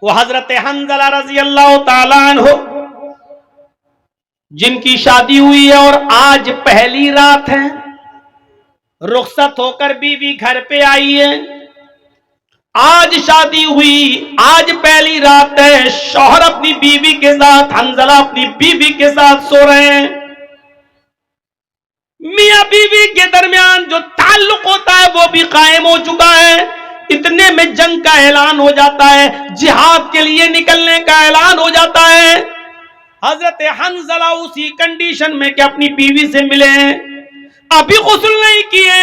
وہ حضرت حنظلہ رضی اللہ تعالیٰ عنہ جن کی شادی ہوئی ہے اور آج پہلی رات ہے، رخصت ہو کر بیوی گھر پہ آئی ہے، آج شادی ہوئی، آج پہلی رات ہے، شوہر اپنی بیوی کے ساتھ، حنظلہ اپنی بیوی کے ساتھ سو رہے ہیں۔ میاں بیوی کے درمیان جو تعلق ہوتا ہے وہ بھی قائم ہو چکا ہے، اتنے میں جنگ کا اعلان ہو جاتا ہے، جہاد کے لیے نکلنے کا اعلان ہو جاتا ہے۔ حضرت حنظلہ اسی کنڈیشن میں کہ اپنی بیوی سے ملے ہیں، ابھی غسل نہیں کیے،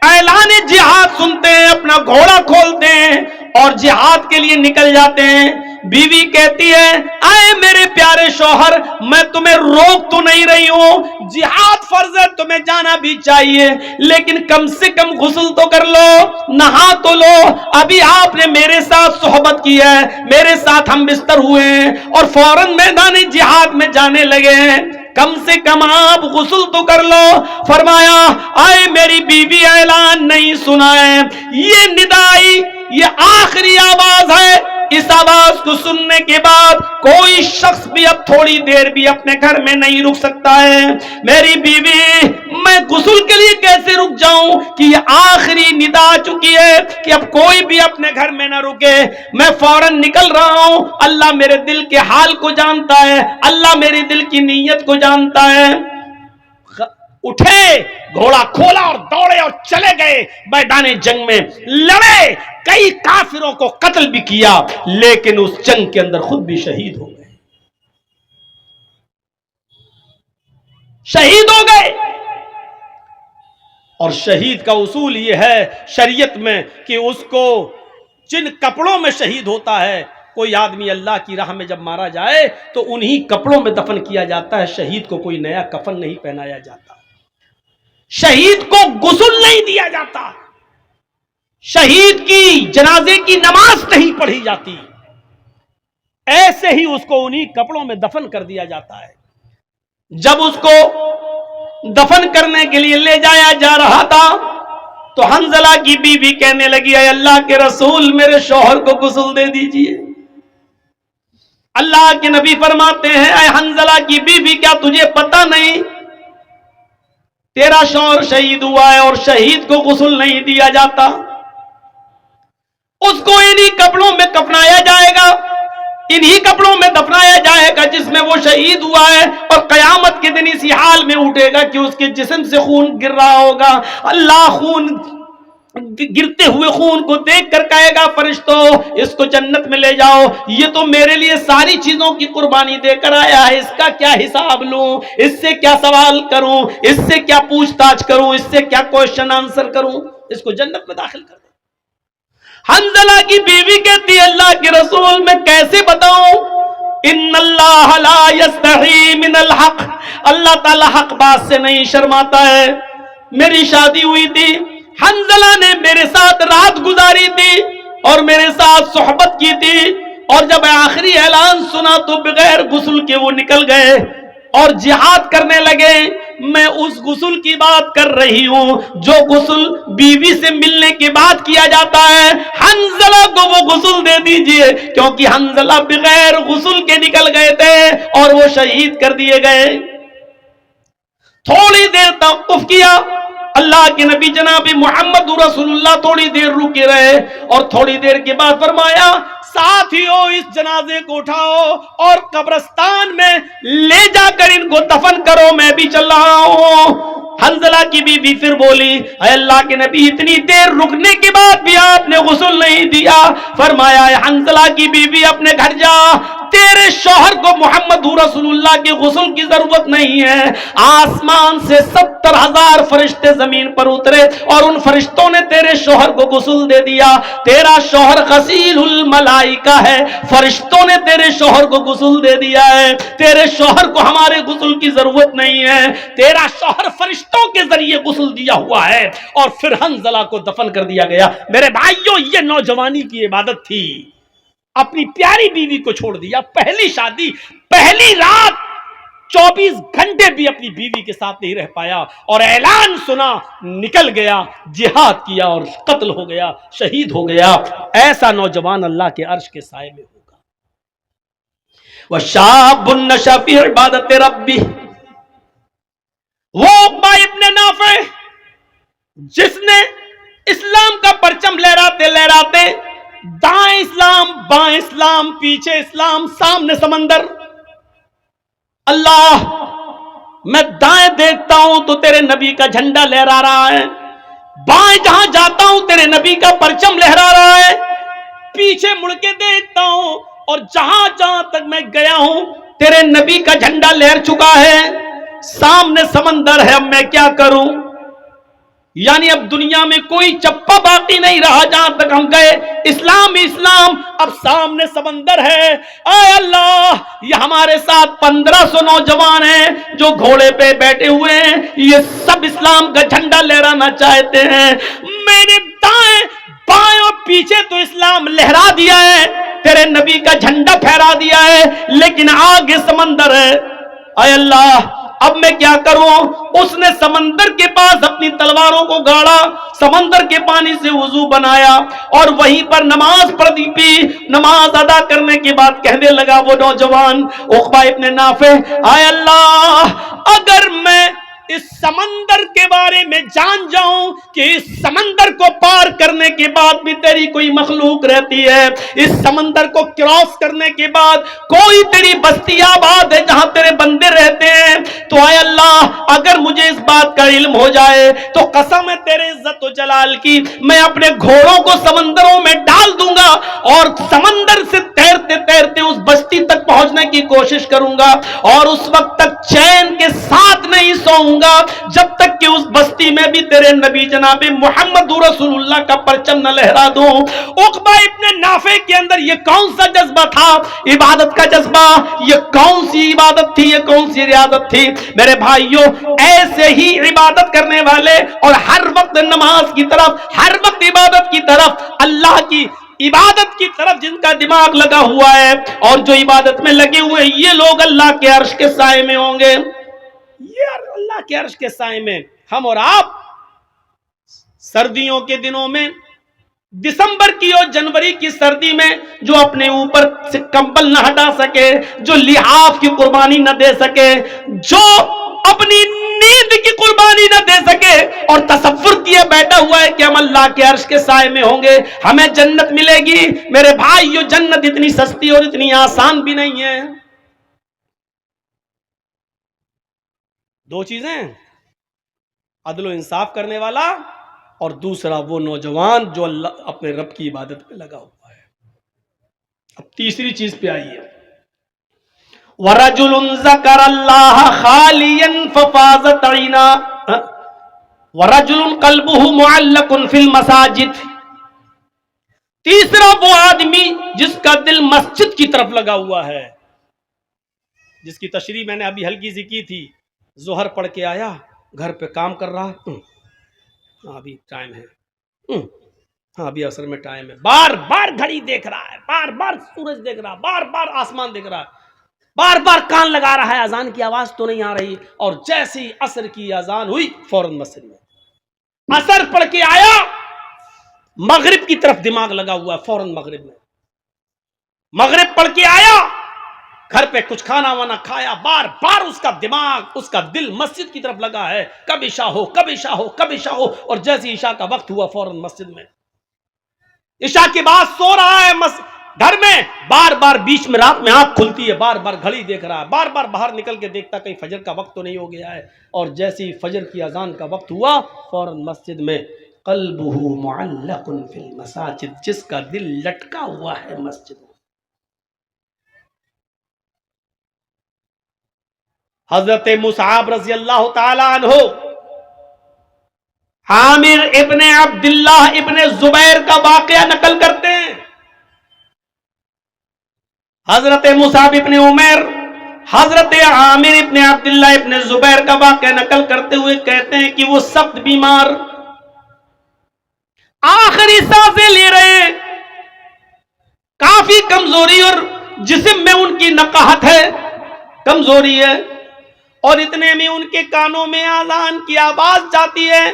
اعلان جہاد سنتے ہیں، اپنا گھوڑا کھولتے ہیں اور جہاد کے لیے نکل جاتے ہیں۔ بیوی کہتی ہے اے میرے پیارے شوہر، میں تمہیں روک تو نہیں رہی ہوں، جہاد فرض ہے، تمہیں جانا بھی چاہیے، لیکن کم سے کم غسل تو کر لو، نہا تو لو، ابھی آپ نے میرے ساتھ صحبت کی ہے، میرے ساتھ ہم بستر ہوئے ہیں اور فوراً میدان جہاد میں جانے لگے ہیں، کم سے کم آپ غسل تو کر لو۔ فرمایا اے میری بیوی، اعلان نہیں سنا ہے، یہ ندائی، یہ آخری آواز ہے، اس آواز کو سننے کے بعد کوئی شخص بھی اب تھوڑی دیر بھی اپنے گھر میں نہیں رک سکتا ہے۔ میری بیوی، میں غسل کے لیے کیسے رک جاؤں کہ یہ آخری ندا آ چکی ہے کہ اب کوئی بھی اپنے گھر میں نہ رکے، میں فوراً نکل رہا ہوں، اللہ میرے دل کے حال کو جانتا ہے، اللہ میرے دل کی نیت کو جانتا ہے۔ اٹھے، گھوڑا کھولا اور دوڑے اور چلے گئے میدان جنگ میں، لڑے، کئی کافروں کو قتل بھی کیا، لیکن اس جنگ کے اندر خود بھی شہید ہو گئے، شہید ہو گئے۔ اور شہید کا اصول یہ ہے شریعت میں کہ اس کو جن کپڑوں میں شہید ہوتا ہے، کوئی آدمی اللہ کی راہ میں جب مارا جائے تو انہی کپڑوں میں دفن کیا جاتا ہے، شہید کو کوئی نیا کفن نہیں پہنایا جاتا، شہید کو غسل نہیں دیا جاتا، شہید کی جنازے کی نماز نہیں پڑھی جاتی، ایسے ہی اس کو انہی کپڑوں میں دفن کر دیا جاتا ہے۔ جب اس کو دفن کرنے کے لیے لے جایا جا رہا تھا تو حنظلہ کی بیوی کہنے لگی اے اللہ کے رسول، میرے شوہر کو غسل دے دیجئے۔ اللہ کے نبی فرماتے ہیں اے حنظلہ کی بیوی، کیا تجھے پتہ نہیں تیرا شوہر شہید ہوا ہے اور شہید کو غسل نہیں دیا جاتا، اس کو انہی کپڑوں میں کفنایا جائے گا، انہی کپڑوں میں دفنایا جائے گا جس میں وہ شہید ہوا ہے، اور قیامت کے دن اسی حال میں اٹھے گا کہ اس کے جسم سے خون گر رہا ہوگا۔ اللہ خون گرتے ہوئے خون کو دیکھ کر کہے گا فرشتوں اس کو جنت میں لے جاؤ، یہ تو میرے لیے ساری چیزوں کی قربانی دے کر آیا ہے، اس کا کیا حساب لوں، اس سے کیا سوال کروں، اس سے کیا پوچھ تاچھ کروں، اس سے کیا کوشچن آنسر کروں، اس کو جنت میں داخل کر دو۔ حنظلہ کی بیوی کہتی ہے اللہ کے رسول میں کیسے بتاؤں، ان اللہ لا یستحی من الحق، اللہ تعالی حق بات سے نہیں شرماتا ہے۔ میری شادی ہوئی تھی، حنظلہ نے میرے ساتھ رات گزاری تھی اور میرے ساتھ صحبت کی تھی، اور جب آخری اعلان سنا تو بغیر غسل کے وہ نکل گئے اور جہاد کرنے لگے۔ میں اس غسل کی بات کر رہی ہوں جو غسل بیوی سے ملنے کے بعد کیا جاتا ہے، حنظلہ کو وہ غسل دے دیجئے، کیونکہ حنظلہ بغیر غسل کے نکل گئے تھے اور وہ شہید کر دیے گئے۔ تھوڑی دیر توقف کیا، اللہ کے نبی جناب محمد رسول اللہ تھوڑی دیر رکے رہے اور تھوڑی دیر کے بعد فرمایا ساتھیو اس جنازے کو اٹھاؤ اور قبرستان میں لے جا کر ان کو دفن کرو، میں بھی چل رہا ہوں۔ حنظلہ کی بیوی پھر بولی اے اللہ کے نبی، اتنی دیر رکنے کے بعد بھی آپ نے غسل نہیں دیا۔ فرمایا اے حنظلہ کی بیوی اپنے گھر جا، تیرے شوہر کو محمد رسول اللہ کے غسل کی ضرورت نہیں ہے۔ آسمان سے 70,000 فرشتے زمین پر اترے اور ان فرشتوں نے تیرے شوہر کو غسل دے دیا۔ تیرا شوہر غسیل الملائکہ ہے، فرشتوں نے تیرے شوہر کو غسل دے دیا ہے، تیرے شوہر کو ہمارے غسل کی ضرورت نہیں ہے، تیرا شوہر فرشتوں کے ذریعے غسل دیا ہوا ہے۔ اور پھر حنظلہ کو دفن کر دیا گیا۔ میرے بھائیوں، یہ نوجوانی کی عبادت تھی، اپنی پیاری بیوی کو چھوڑ دیا، پہلی شادی، پہلی رات، 24 گھنٹے بھی اپنی بیوی کے ساتھ نہیں رہ پایا، اور اعلان سنا، نکل گیا، جہاد کیا اور قتل ہو گیا، شہید ہو گیا۔ ایسا نوجوان اللہ کے عرش کے سائے میں ہوگا۔ وشاب نشأ فی عبادت ربی، وہ عقبہ ابن نافع جس نے اسلام کا پرچم لہراتے لہراتے دائیں اسلام بائیں اسلام پیچھے اسلام سامنے سمندر، اللہ میں دائیں دیکھتا ہوں تو تیرے نبی کا جھنڈا لہرا رہا ہے، بائیں جہاں جاتا ہوں تیرے نبی کا پرچم لہرا رہا ہے، پیچھے مڑ کے دیکھتا ہوں اور جہاں جہاں تک میں گیا ہوں تیرے نبی کا جھنڈا لہر چکا ہے، سامنے سمندر ہے، اب میں کیا کروں؟ یعنی اب دنیا میں کوئی چپا باقی نہیں رہا جہاں تک ہم گئے، اسلام اسلام، اب سامنے سمندر ہے۔ اے اللہ، یہ ہمارے ساتھ 1500 نوجوان ہیں جو گھوڑے پہ بیٹھے ہوئے ہیں، یہ سب اسلام کا جھنڈا لہرانا چاہتے ہیں، میں نے دائیں بائیں اور پیچھے تو اسلام لہرا دیا ہے، تیرے نبی کا جھنڈا پھہرا دیا ہے، لیکن آگے سمندر ہے، اے اللہ اب میں کیا کروں؟ اس نے سمندر کے پاس اپنی تلواروں کو گاڑا، سمندر کے پانی سے وضو بنایا اور وہیں پر نماز پڑھ دی پی، نماز ادا کرنے کے بعد کہنے لگا وہ نوجوان عقبہ ابن نافع، اے اللہ اگر میں اس سمندر کے بارے میں جان جاؤں کہ اس سمندر کو پار کرنے کے بعد بھی تیری کوئی مخلوق رہتی ہے، اس سمندر کو کراس کرنے کے بعد کوئی تیری بستی آباد ہے جہاں تیرے بندے رہتے ہیں، تو اے اللہ اگر مجھے اس بات کا علم ہو جائے تو قسم ہے تیرے عزت و جلال کی، میں اپنے گھوڑوں کو سمندروں میں ڈال دوں گا اور سمندر سے تیرتے تیرتے اس بستی تک پہنچنے کی کوشش کروں گا، اور اس وقت تک چین کے ساتھ نہیں سوؤں گا جب تک کہ اس بستی میں بھی تیرے نبی جناب محمد رسول اللہ کا پرچم نہ لہرا دوں۔ عقبہ ابن نافع کے اندر یہ کون سا جذبہ تھا؟ عبادت کا جذبہ۔ یہ کون سی عبادت تھی؟ یہ کون سی ریاضت تھی؟ میرے بھائیوں، ایسے ہی عبادت کرنے والے اور ہر وقت نماز کی طرف، ہر وقت عبادت کی طرف، اللہ کی عبادت کی طرف جن کا دماغ لگا ہوا ہے اور جو عبادت میں لگے ہوئے، یہ لوگ اللہ کے عرش کے سائے میں ہوں گے، یہ اللہ کے عرش کے سائے میں۔ ہم اور آپ سردیوں کے دنوں میں، دسمبر کی اور جنوری کی سردی میں جو اپنے اوپر سے کمبل نہ ہٹا سکے، جو لحاف کی قربانی نہ دے سکے، جو اپنی نیند کی قربانی نہ دے سکے اور تصور کیے بیٹھا ہوا ہے کہ ہم اللہ کے عرش کے سائے میں ہوں گے، ہمیں جنت ملے گی، میرے بھائیو جنت اتنی سستی اور اتنی آسان بھی نہیں ہے۔ دو چیزیں، عدل و انصاف کرنے والا اور دوسرا وہ نوجوان جو اللہ اپنے رب کی عبادت پہ لگا ہوا ہے۔ اب تیسری چیز پہ آئیے، وَرَجُلٌ ذَكَرَ اللَّهَ خَالِيًا فَفَاضَتْ عَيْنَاهُ وَرَجُلٌ قَلْبُهُ مُعَلَّقٌ فِي الْمَسَاجِدِ، تیسرا وہ آدمی جس کا دل مسجد کی طرف لگا ہوا ہے، جس کی تشریح میں نے ابھی ہلکی سی کی تھی، ظہر پڑھ کے آیا، گھر پہ کام کر رہا، ابھی ٹائم ہے، ہاں ابھی عصر میں ٹائم ہے، بار بار گھڑی دیکھ رہا ہے، بار بار سورج دیکھ رہا ہے، بار بار آسمان دیکھ رہا ہے، بار بار کان لگا رہا ہے، اذان کی آواز تو نہیں آ رہی، اور جیسے ہی عصر کی اذان ہوئی فوراً مسجد میں، عصر پڑھ کے آیا، مغرب کی طرف دماغ لگا ہوا ہے، فوراً مغرب میں، مغرب پڑھ کے آیا، گھر پہ کچھ کھانا وانا کھایا، بار بار اس کا دماغ، اس کا دل مسجد کی طرف لگا ہے، کب عشاء ہو، کب عشاء ہو، کب عشاء ہو، اور جیسے عشاء کا وقت ہوا فوراً مسجد میں، عشاء کے بعد سو رہا ہے گھر میں، بار بار بیچ میں رات میں آنکھ کھلتی ہے، بار بار گھڑی دیکھ رہا ہے، بار بار باہر نکل کے دیکھتا کہیں فجر کا وقت تو نہیں ہو گیا ہے، اور جیسے ہی فجر کی اذان کا وقت ہوا فوراً مسجد میں، قلبہ معلق فی المساجد، جس کا دل لٹکا ہوا ہے مسجد میں۔ حضرت مصعب رضی اللہ تعالی عنہ عامر ابن عبداللہ ابن زبیر کا واقعہ نقل کرتے ہیں۔ حضرت مصعب ابن عمیر حضرت عامر ابن عبداللہ ابن زبیر کا واقعہ نقل کرتے ہوئے کہتے ہیں کہ وہ سخت بیمار، آخری سانسیں لے رہے ہیں، کافی کمزوری اور جسم میں ان کی نقاہت ہے، کمزوری ہے، اور اتنے میں ان کے کانوں میں اذان کی آواز جاتی ہے،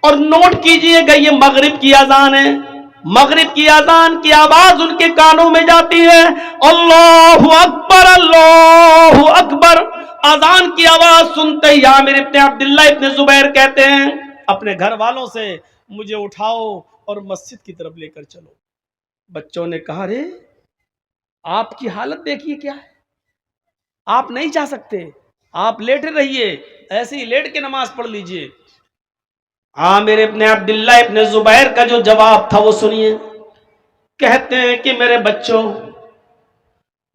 اور نوٹ کیجئے گا یہ مغرب کی اذان ہے، مغرب کی اذان کی آواز ان کے کانوں میں جاتی ہے، اللہ اکبر اللہ اکبر، اذان کی آواز سنتے ہی عامر ابن عبداللہ ابن زبیر کہتے ہیں اپنے گھر والوں سے مجھے اٹھاؤ اور مسجد کی طرف لے کر چلو۔ بچوں نے کہا رے آپ کی حالت دیکھیے کیا ہے، آپ نہیں جا سکتے، آپ لیٹے رہیے، ایسے ہی لیٹ کے نماز پڑھ لیجئے۔ عامر ابن عبداللہ ابن زبیر کا جو جواب تھا وہ سنیے، کہتے ہیں کہ میرے بچوں،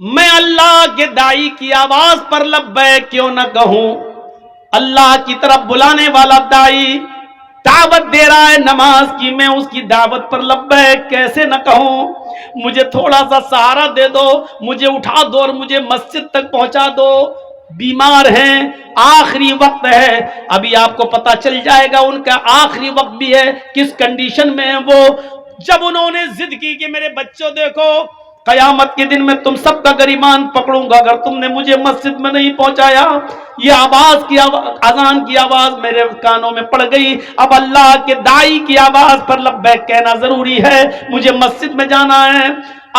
میں اللہ کے داعی کی آواز پر لبیک کیوں نہ کہوں؟ اللہ کی طرف بلانے والا داعی دعوت دے رہا ہے نماز کی، میں اس کی دعوت پر لبیک کیسے نہ کہوں؟ مجھے تھوڑا سا سہارا دے دو، مجھے اٹھا دو اور مجھے مسجد تک پہنچا دو، بیمار ہیں، آخری وقت ہے۔ ابھی آپ کو پتا چل جائے گا ان کا آخری وقت بھی ہے، کس کنڈیشن میں ہے وہ۔ جب انہوں نے ضد کی کہ میرے بچوں دیکھو قیامت کے دن میں تم سب کا گریبان پکڑوں گا اگر تم نے مجھے مسجد میں نہیں پہنچایا، یہ آواز کی اذان کی آواز میرے کانوں میں پڑ گئی، اب اللہ کے داعی کی آواز پر لبیک کہنا ضروری ہے، مجھے مسجد میں جانا ہے۔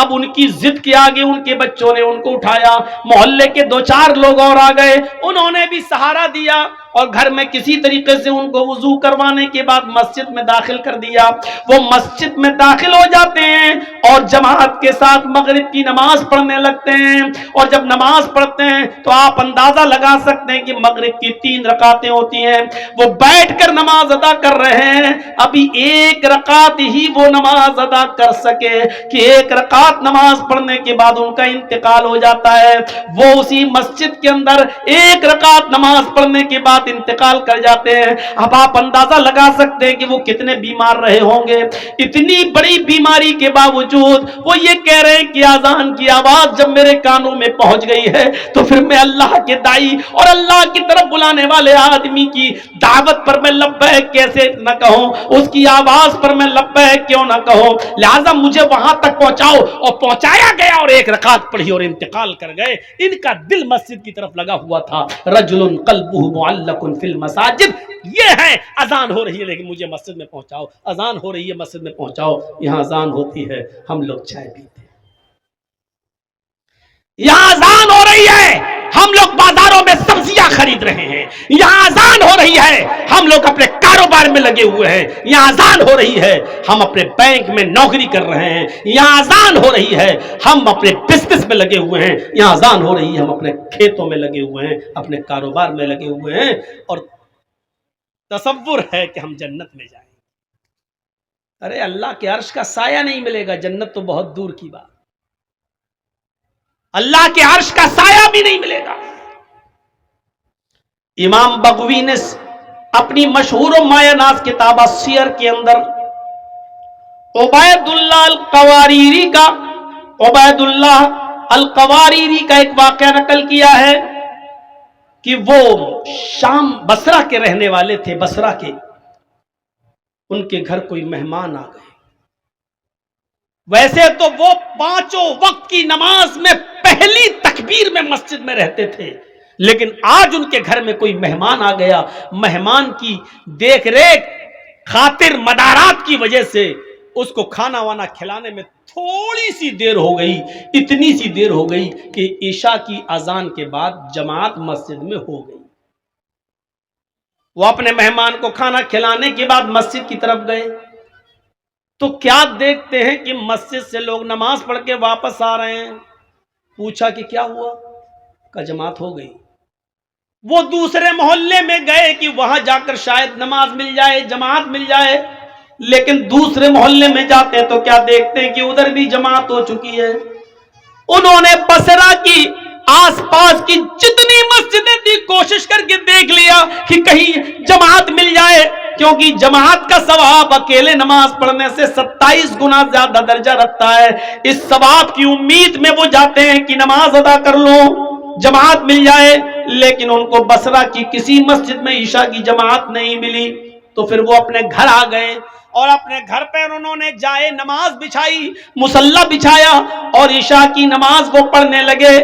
اب ان کی ضد کے آگے ان کے بچوں نے ان کو اٹھایا، محلے کے 2-4 لوگ اور آ گئے، انہوں نے بھی سہارا دیا اور گھر میں کسی طریقے سے ان کو وضو کروانے کے بعد مسجد میں داخل کر دیا۔ وہ مسجد میں داخل ہو جاتے ہیں اور جماعت کے ساتھ مغرب کی نماز پڑھنے لگتے ہیں، اور جب نماز پڑھتے ہیں تو آپ اندازہ لگا سکتے ہیں کہ مغرب کی 3 رکعتیں ہوتی ہیں، وہ بیٹھ کر نماز ادا کر رہے ہیں، ابھی 1 رکعت ہی وہ نماز ادا کر سکے کہ 1 رکعت نماز پڑھنے کے بعد ان کا انتقال ہو جاتا ہے۔ وہ اسی مسجد کے اندر 1 رکعت نماز پڑھنے کے بعد انتقال کر جاتے ہیں۔ اب آپ اندازہ لگا سکتے ہیں کہ وہ کتنے بیمار رہے ہوں گے۔ اتنی بڑی بیماری کے باوجود وہ یہ کہہ رہے ہیں کہ اذان کی آواز جب میرے کانوں میں پہنچ گئی ہے تو پھر میں اللہ کے داعی اور اللہ کی طرف بلانے والے آدمی کی دعوت پر میں لبیک کیسے نہ کہوں، اس کی آواز پر میں لبیک کیوں نہ کہوں، لہذا مجھے وہاں تک پہنچاؤ۔ اور پہنچایا گیا اور 1 رکعت پڑھی اور انتقال کر گئے۔ ان کا دل مسجد کی طرف لگا ہوا تھا۔ رجل قلبہ معلق فی المساجد، یہ ہے اذان ہو رہی ہے لیکن مجھے مسجد میں پہنچاؤ، اذان ہو رہی ہے مسجد میں پہنچاؤ۔ یہاں اذان ہوتی ہے ہم لوگ چائے پیتے ہیں، یہاں اذان ہو رہی ہے ہم لوگ بازاروں میں سبزیاں خرید رہے ہیں، یہاں اذان ہو رہی ہے ہم لوگ اپنے کاروبار میں لگے ہوئے ہیں، یہاں اذان ہو رہی ہے ہم اپنے بینک میں نوکری کر رہے ہیں، یہاں اذان ہو رہی ہے ہم اپنے بزنس میں لگے ہوئے ہیں، یہاں اذان ہو رہی ہے ہم اپنے کھیتوں میں لگے ہوئے ہیں، اپنے کاروبار میں لگے ہوئے ہیں، اور تصور ہے کہ ہم جنت میں جائیں۔ ارے اللہ کے عرش کا سایہ نہیں ملے گا، جنت تو بہت دور کی بات، اللہ کے عرش کا سایہ بھی نہیں ملے گا۔ امام بغوی نے اپنی مشہور و مایہ ناز کتاب السیر کے اندر عبید اللہ القواریری کا ایک واقعہ نقل کیا ہے کہ وہ شام بصرہ کے رہنے والے تھے، بصرہ کے، ان کے گھر کوئی مہمان آ گئے۔ ویسے تو وہ 5 وقت کی نماز میں پہلی تکبیر میں مسجد میں رہتے تھے، لیکن آج ان کے گھر میں کوئی مہمان آ گیا، مہمان کی دیکھ ریکھ خاطر مدارات کی وجہ سے اس کو کھانا وانا کھلانے میں تھوڑی سی دیر ہو گئی، اتنی سی دیر ہو گئی کہ عشاء کی اذان کے بعد جماعت مسجد میں ہو گئی۔ وہ اپنے مہمان کو کھانا کھلانے کے بعد مسجد کی طرف گئے تو کیا دیکھتے ہیں کہ مسجد سے لوگ نماز پڑھ کے واپس آ رہے ہیں۔ پوچھا کہ کیا ہوا؟ کہ جماعت ہو گئی۔ وہ دوسرے محلے میں گئے کہ وہاں جا کر شاید نماز مل جائے، جماعت مل جائے، لیکن دوسرے محلے میں جاتے ہیں تو کیا دیکھتے ہیں کہ ادھر بھی جماعت ہو چکی ہے۔ انہوں نے بصرہ کی آس پاس کی جتنی مسجدیں تھی کوشش کر کے دیکھ لیا کہ کہیں جماعت مل جائے، کیونکہ جماعت کا ثواب اکیلے نماز پڑھنے سے 27 گنا زیادہ درجہ رکھتا ہے۔ اس ثواب کی امید میں وہ جاتے ہیں کہ نماز ادا کر لوں، جماعت مل جائے، لیکن ان کو بصرہ کی کسی مسجد میں عشاء کی جماعت نہیں ملی۔ تو پھر وہ اپنے گھر آ گئے اور اپنے گھر پر انہوں نے جائے نماز بچھائی، مصلی بچھایا اور عشاء کی نماز وہ پڑھنے لگے۔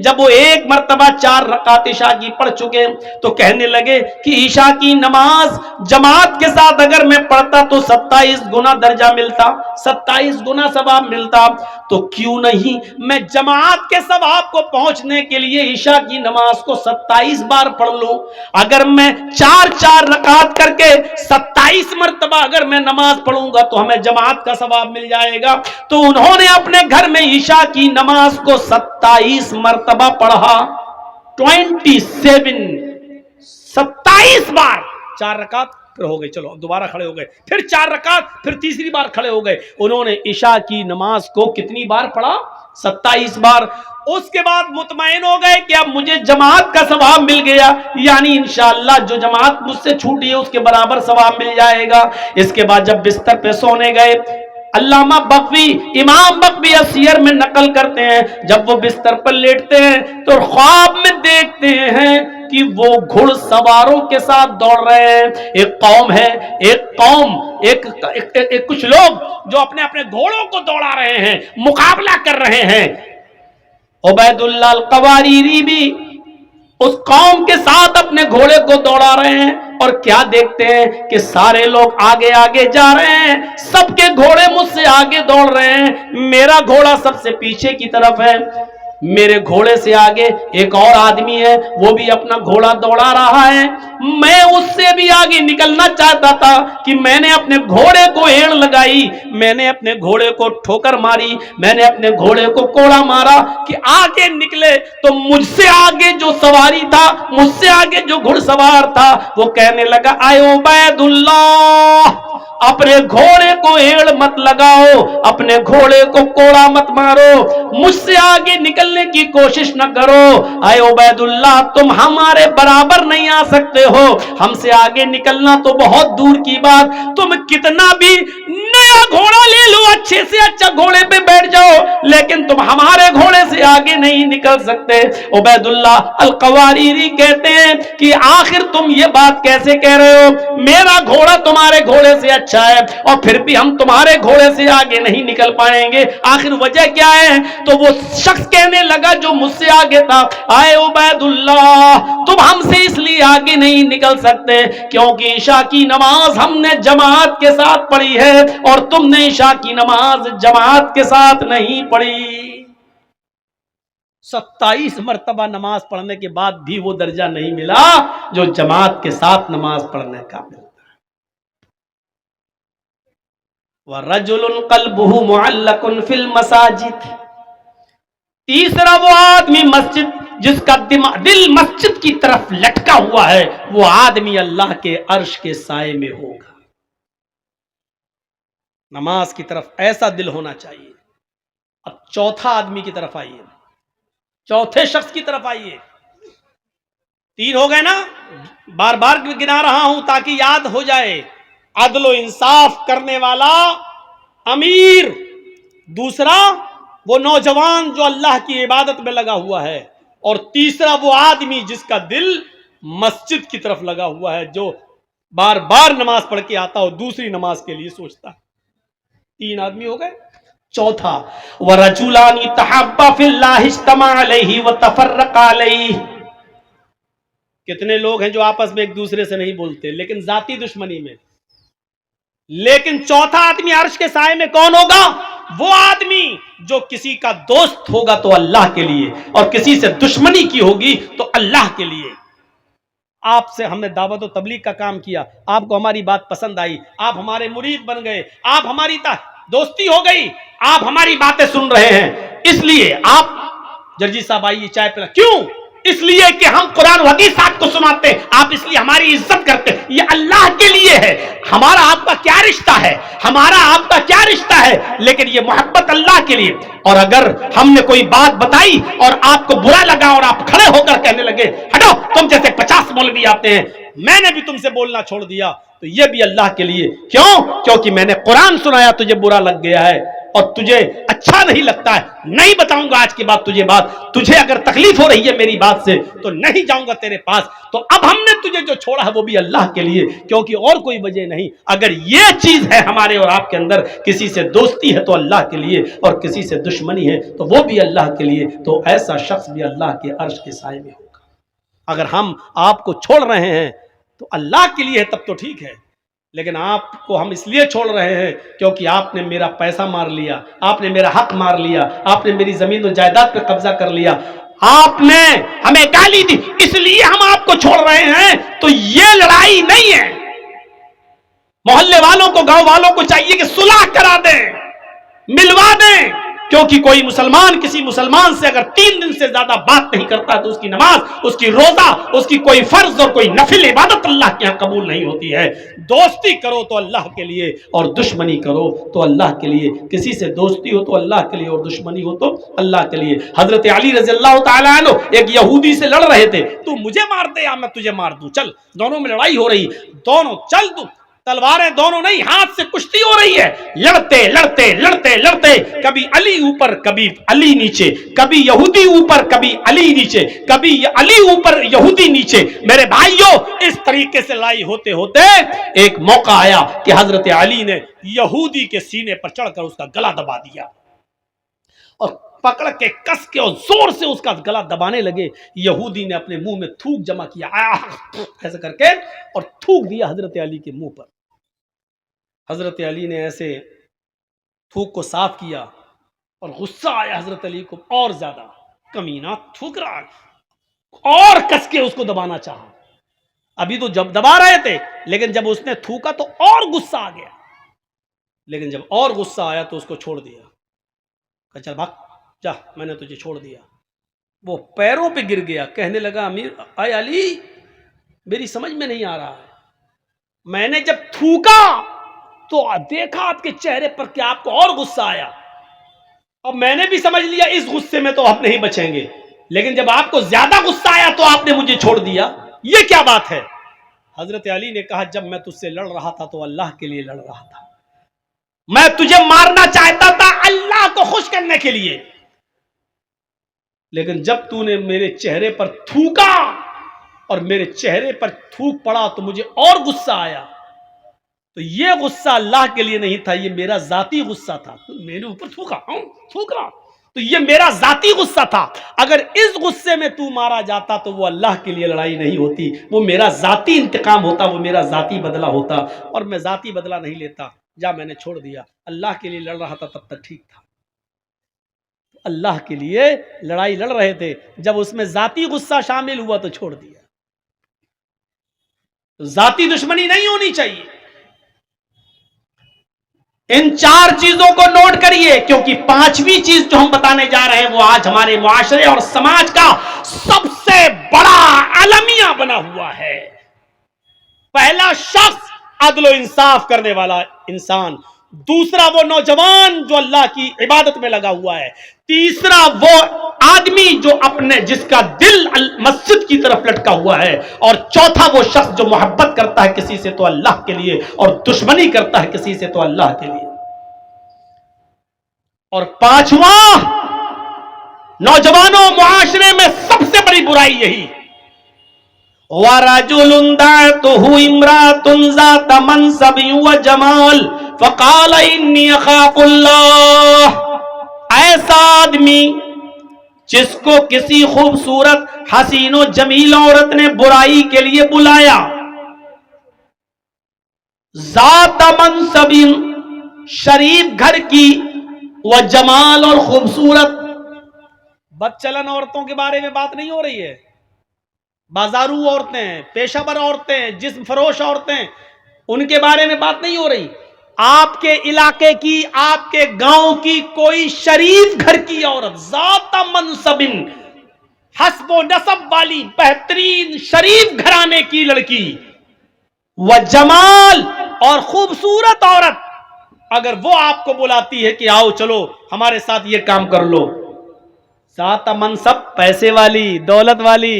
جب وہ ایک مرتبہ 4 رکعت عشاء کی پڑھ چکے تو کہنے لگے کہ عشاء کی نماز جماعت کے ساتھ اگر میں پڑھتا تو 27 گنا درجہ ملتا، 27 گنا ثواب ملتا، تو کیوں نہیں میں جماعت کے ثواب کو پہنچنے کے لیے عشاء کی نماز کو 27 بار پڑھ لوں۔ اگر میں 4 رکعت کر کے 27 مرتبہ اگر میں نماز پڑھوں گا تو ہمیں جماعت کا ثواب مل جائے گا۔ تو انہوں نے اپنے گھر میں عشاء کی نماز کو 27 مرتبہ پڑھا، 27 بار، 4 رکعت پھر ہو گئے، چلو دوبارہ کھڑے ہو گئے، پھر 4 رکعت، پھر تیسری بار کھڑے ہو گئے۔ انہوں نے عشاء کی نماز کو کتنی بار پڑھا؟ 27 بار۔ اس کے بعد مطمئن ہو گئے کہ اب مجھے جماعت کا ثواب مل گیا، یعنی انشاءاللہ جو جماعت مجھ سے چھوٹی ہے اس کے برابر ثواب مل جائے گا۔ اس کے بعد جب بستر پہ سونے گئے، علامہ بغوی، امام بغوی سیر میں نقل کرتے ہیں، جب وہ بستر پر لیٹتے ہیں تو خواب میں دیکھتے ہیں کہ وہ گھڑ سواروں کے ساتھ دوڑ رہے ہیں۔ ایک قوم ہے، ایک کچھ لوگ جو اپنے گھوڑوں کو دوڑا رہے ہیں، مقابلہ کر رہے ہیں۔ عبید اللہ القواریری بھی اس قوم کے ساتھ اپنے گھوڑے کو دوڑا رہے ہیں، اور کیا دیکھتے ہیں کہ سارے لوگ آگے آگے جا رہے ہیں، سب کے گھوڑے مجھ سے آگے دوڑ رہے ہیں، میرا گھوڑا سب سے پیچھے کی طرف ہے۔ میرے گھوڑے سے آگے ایک اور آدمی ہے، وہ بھی اپنا گھوڑا دوڑا رہا ہے۔ میں اس سے بھی آگے نکلنا چاہتا تھا کہ میں نے اپنے گھوڑے کو ایڑ لگائی، میں نے اپنے گھوڑے کو ٹھوکر ماری، میں نے اپنے گھوڑے کو کوڑا مارا کہ آگے نکلے۔ تو مجھ سے آگے جو سواری تھا، مجھ سے آگے جو گھڑ سوار تھا، وہ کہنے لگا، اے عبید اللہ، اپنے گھوڑے کو ایڑ مت لگاؤ، اپنے گھوڑے کو کوڑا مت مارو، مجھ سے آگے نکلنے کی کوشش نہ کرو۔ اے عبید اللہ، تم ہمارے برابر نہیں آ سکتے ہو، ہم سے آگے نکلنا تو بہت دور کی بات، تم کتنا بھی نیا گھوڑا لے لو، اچھے سے اچھا گھوڑے پہ بیٹھ جاؤ، لیکن تم ہمارے گھوڑے سے آگے نہیں نکل سکتے۔ عبید اللہ القواریری کہتے ہیں کہ آخر تم یہ بات کیسے کہہ رہے ہو؟ میرا گھوڑا تمہارے گھوڑے سے اچھا ہے، اور پھر بھی ہم تمہارے گھوڑے سے آگے نہیں نکل پائیں گے، آخر وجہ کیا ہے؟ تو وہ شخص کہنے لگا جو مجھ سے آگے تھا، اے عبید اللہ، تم ہم سے اس لیے آگے نہیں نکل سکتے کیونکہ عشاء کی نماز ہم نے جماعت کے ساتھ پڑھی ہے، اور تم نے عشاء کی نماز جماعت کے ساتھ نہیں پڑھی۔ 27 مرتبہ نماز پڑھنے کے بعد بھی وہ درجہ نہیں ملا جو جماعت کے ساتھ نماز پڑھنے کا ملتا ہے۔ وَرَجُلٌ قَلْبُهُ مُعَلَّقٌ فِي الْمَسَاجِدِ، تیسرا وہ آدمی مسجد، جس کا دل مسجد کی طرف لٹکا ہوا ہے، وہ آدمی اللہ کے عرش کے سائے میں ہوگا۔ نماز کی طرف ایسا دل ہونا چاہیے۔ اب چوتھا آدمی کی طرف آئیے، چوتھے شخص کی طرف آئیے۔ 3 ہو گئے نا، بار بار گنا رہا ہوں تاکہ یاد ہو جائے۔ عدل و انصاف کرنے والا امیر، دوسرا وہ نوجوان جو اللہ کی عبادت میں لگا ہوا ہے، اور تیسرا وہ آدمی جس کا دل مسجد کی طرف لگا ہوا ہے، جو بار بار نماز پڑھ کے آتا ہو، دوسری نماز کے لیے سوچتا ہے۔ 3 آدمی ہو گئے۔ چوتھا، وَرَجُلَانِ تَحَابَّا فِي اللَّهِ اجْتَمَعَا عَلَيْهِ وَتَفَرَّقَا عَلَيْهِ۔ کتنے لوگ ہیں جو آپس میں ایک دوسرے سے نہیں بولتے لیکن ذاتی دشمنی میں، لیکن چوتھا آدمی عرش کے سائے میں کون ہوگا؟ وہ آدمی جو کسی کا دوست ہوگا تو اللہ کے لیے، اور کسی سے دشمنی کی ہوگی تو اللہ کے لیے۔ آپ سے ہم نے دعوت و تبلیغ کا کام کیا، آپ کو ہماری بات پسند آئی، آپ ہمارے مرید بن گئے، آپ ہماری دوستی ہو گئی، آپ ہماری باتیں سن رہے ہیں، اس لیے آپ جرجی صاحب آئیے چائے پینا، کیوں؟ اس لیے کہ ہم قرآن و حدیث آپ کو سناتے ہیں، آپ اس لیے ہماری عزت کرتے ہیں، یہ اللہ کے لیے ہے۔ ہمارا آپ کا کیا رشتہ ہے؟ ہمارا آپ کا کیا رشتہ ہے؟ لیکن یہ محبت اللہ کے لیے۔ اور اگر ہم نے کوئی بات بتائی اور آپ کو برا لگا اور آپ کھڑے ہو کر کہنے لگے ہٹو، تم جیسے 50 مولوی آتے ہیں، میں نے بھی تم سے بولنا چھوڑ دیا، تو یہ بھی اللہ کے لیے۔ کیوں؟ کیونکہ میں نے قرآن سنایا، تجھے برا لگ گیا ہے، اور تجھے اچھا نہیں لگتا ہے, نہیں بتاؤں گا آج کے بعد تجھے بات. تجھے اگر تکلیف ہو رہی ہے میری بات سے تو نہیں جاؤں گا تیرے پاس. تو اب ہم نے تجھے جو چھوڑا ہے وہ بھی اللہ کے لیے, کیونکہ اور کوئی وجہ نہیں. اگر یہ چیز ہے ہمارے اور آپ کے اندر, کسی سے دوستی ہے تو اللہ کے لیے, اور کسی سے دشمنی ہے تو وہ بھی اللہ کے لیے, تو ایسا شخص بھی اللہ کے عرش کے سائے میں ہوگا. اگر ہم آپ کو چھوڑ رہے ہیں تو اللہ کے لیے ہے تب تو ٹھیک ہے, لیکن آپ کو ہم اس لیے چھوڑ رہے ہیں کیونکہ آپ نے میرا پیسہ مار لیا, آپ نے میرا حق مار لیا, آپ نے میری زمین و جائیداد پہ قبضہ کر لیا, آپ نے ہمیں گالی دی, اس لیے ہم آپ کو چھوڑ رہے ہیں. تو یہ لڑائی نہیں ہے. محلے والوں کو, گاؤں والوں کو چاہیے کہ صلح کرا دیں, ملوا دیں, کیونکہ کوئی مسلمان کسی مسلمان سے اگر 3 دن سے زیادہ بات نہیں کرتا تو اس کی نماز, اس کی روزہ, اس کی کوئی فرض اور کوئی نفل عبادت اللہ کے یہاں قبول نہیں ہوتی ہے. دوستی کرو تو اللہ کے لیے, اور دشمنی کرو تو اللہ کے لیے. کسی سے دوستی ہو تو اللہ کے لیے, اور دشمنی ہو تو اللہ کے لیے. حضرت علی رضی اللہ تعالیٰ عنہ ایک یہودی سے لڑ رہے تھے, تو مجھے مار دے یا میں تجھے مار دوں, چل, دونوں میں لڑائی ہو رہی, دونوں چل, تو تلواریں دونوں نہیں, ہاتھ سے کشتی ہو رہی ہے. لڑتے لڑتے لڑتے لڑتے کبھی علی اوپر کبھی علی نیچے, کبھی یہودی اوپر کبھی علی نیچے, کبھی علی اوپر یہودی نیچے. میرے بھائیوں, اس طریقے سے لڑائی ہوتے ہوتے ایک موقع آیا کہ حضرت علی نے یہودی کے سینے پر چڑھ کر اس کا گلا دبا دیا, اور پکڑ کے کس کے اور زور سے اس کا گلا دبانے لگے. یہودی نے اپنے منہ میں تھوک جمع کیا, ایسے کر کے, اور تھوک دیا حضرت علی کے منہ پر. حضرت علی نے ایسے تھوک کو صاف کیا, اور غصہ آیا حضرت علی کو اور زیادہ, کمینہ تھوک رہا, اور کس کے اس کو دبانا چاہا. ابھی تو جب دبا رہے تھے, لیکن جب اس نے تھوکا تو اور غصہ آ گیا, لیکن جب اور غصہ آیا تو اس کو چھوڑ دیا, کہ چل بھاگ جا, میں نے تجھے چھوڑ دیا. وہ پیروں پہ گر گیا, کہنے لگا, امیر اے علی, میری سمجھ میں نہیں آ رہا ہے, میں نے جب تھوکا تو دیکھا آپ کے چہرے پر کہ آپ کو اور غصہ آیا, اب میں نے بھی سمجھ لیا اس غصے میں تو آپ نہیں بچیں گے, لیکن جب آپ کو زیادہ غصہ آیا تو آپ نے مجھے چھوڑ دیا, یہ کیا بات ہے؟ حضرت علی نے کہا, جب میں تجھ سے لڑ رہا تھا تو اللہ کے لیے لڑ رہا تھا, میں تجھے مارنا چاہتا تھا اللہ کو خوش کرنے کے لیے, لیکن جب تو نے میرے چہرے پر تھوکا اور میرے چہرے پر تھوک پڑا تو مجھے اور غصہ آیا. تو یہ غصہ اللہ کے لیے نہیں تھا, یہ میرا ذاتی غصہ تھا. میرے اوپر تھوک رہا, تو یہ میرا ذاتی غصہ تھا. اگر اس غصے میں تو مارا جاتا تو وہ اللہ کے لیے لڑائی نہیں ہوتی, وہ میرا ذاتی انتقام ہوتا, وہ میرا ذاتی بدلہ ہوتا, اور میں ذاتی بدلہ نہیں لیتا. جا, میں نے چھوڑ دیا. اللہ کے لیے لڑ رہا تھا تب تک ٹھیک تھا, اللہ کے لیے لڑائی لڑ رہے تھے, جب اس میں ذاتی غصہ شامل ہوا تو چھوڑ دیا. ذاتی دشمنی نہیں ہونی چاہیے. ان 4 چیزوں کو نوٹ کریے, کیونکہ 5ویں چیز جو ہم بتانے جا رہے ہیں وہ آج ہمارے معاشرے اور سماج کا سب سے بڑا المیہ بنا ہوا ہے. پہلا شخص عدل و انصاف کرنے والا انسان, دوسرا وہ نوجوان جو اللہ کی عبادت میں لگا ہوا ہے, تیسرا وہ آدمی جو جس کا دل مسجد کی طرف لٹکا ہوا ہے, اور چوتھا وہ شخص جو محبت کرتا ہے کسی سے تو اللہ کے لیے, اور دشمنی کرتا ہے کسی سے تو اللہ کے لیے. اور 5واں, نوجوانوں, معاشرے میں سب سے بڑی برائی یہی, وَرَجُلٌ دَعَتْهُ امْرَأَةٌ ذَاتَ مَنْصَبٍ وَجَمَالٍ فَقَالَ إِنِّي أَخَافُ اللَّهَ. ایسا آدمی جس کو کسی خوبصورت حسین و جمیل عورت نے برائی کے لیے بلایا, ذات منصب, شریف گھر کی, و جمال, اور خوبصورت. بدچلن عورتوں کے بارے میں بات نہیں ہو رہی ہے, بازارو عورتیں, پیشہ ور عورتیں, جسم فروش عورتیں, ان کے بارے میں بات نہیں ہو رہی. آپ کے علاقے کی, آپ کے گاؤں کی کوئی شریف گھر کی عورت, ذات منصب, حسب و نسب والی بہترین شریف گھرانے کی لڑکی, و جمال, اور خوبصورت عورت, اگر وہ آپ کو بلاتی ہے کہ آؤ چلو ہمارے ساتھ یہ کام کر لو, ذات منصب, پیسے والی, دولت والی,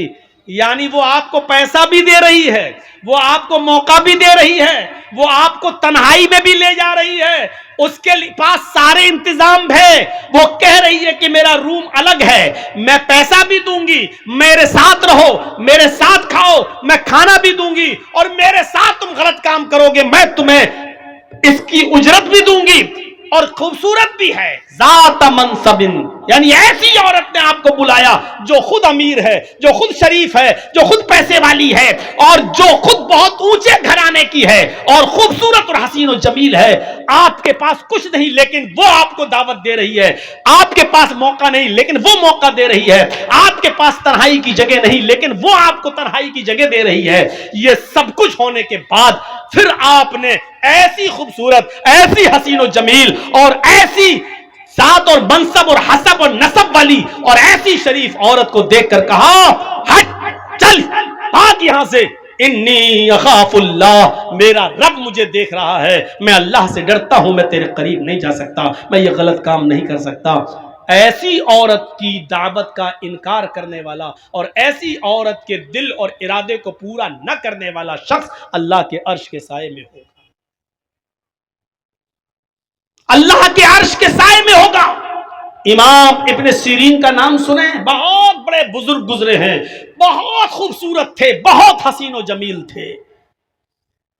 یعنی وہ آپ کو پیسہ بھی دے رہی ہے، وہ آپ کو موقع بھی دے رہی ہے، وہ آپ کو تنہائی میں بھی لے جا رہی ہے، اس کے پاس سارے انتظام ہے، وہ کہہ رہی ہے کہ میرا روم الگ ہے، میں پیسہ بھی دوں گی، میرے ساتھ رہو، میرے ساتھ کھاؤ، میں کھانا بھی دوں گی، اور میرے ساتھ تم غلط کام کرو گے میں تمہیں اس کی اجرت بھی دوں گی، اور خوبصورت بھی ہے، ذات منصب، یعنی ایسی عورت نے آپ کو بلایا جو خود امیر ہے، جو خود شریف ہے، جو خود پیسے والی ہے، اور جو خود بہت اونچے گھرانے کی ہے، اور خوبصورت اور حسین و جمیل ہے، آپ کے پاس کچھ نہیں لیکن وہ آپ کو دعوت دے رہی ہے، آپ کے پاس موقع نہیں لیکن وہ موقع دے رہی ہے، آپ کے پاس تنہائی کی جگہ نہیں لیکن وہ آپ کو تنہائی کی جگہ دے رہی ہے، یہ سب کچھ ہونے کے بعد پھر آپ نے ایسی خوبصورت، ایسی حسین و جمیل اور ایسی ذات اور منصب اور حسب اور نسب والی اور ایسی شریف عورت کو دیکھ کر کہا ہٹ، چل بھاگ یہاں سے، انی اخاف اللہ، میرا رب مجھے دیکھ رہا ہے، میں اللہ سے ڈرتا ہوں، میں تیرے قریب نہیں جا سکتا، میں یہ غلط کام نہیں کر سکتا۔ ایسی عورت کی دعوت کا انکار کرنے والا اور ایسی عورت کے دل اور ارادے کو پورا نہ کرنے والا شخص اللہ کے عرش کے سائے میں ہوگا، اللہ کے عرش کے سائے میں ہوگا۔ امام ابن سیرین کا نام سنیں، بہت بڑے بزرگ گزرے ہیں، بہت خوبصورت تھے، بہت حسین و جمیل تھے۔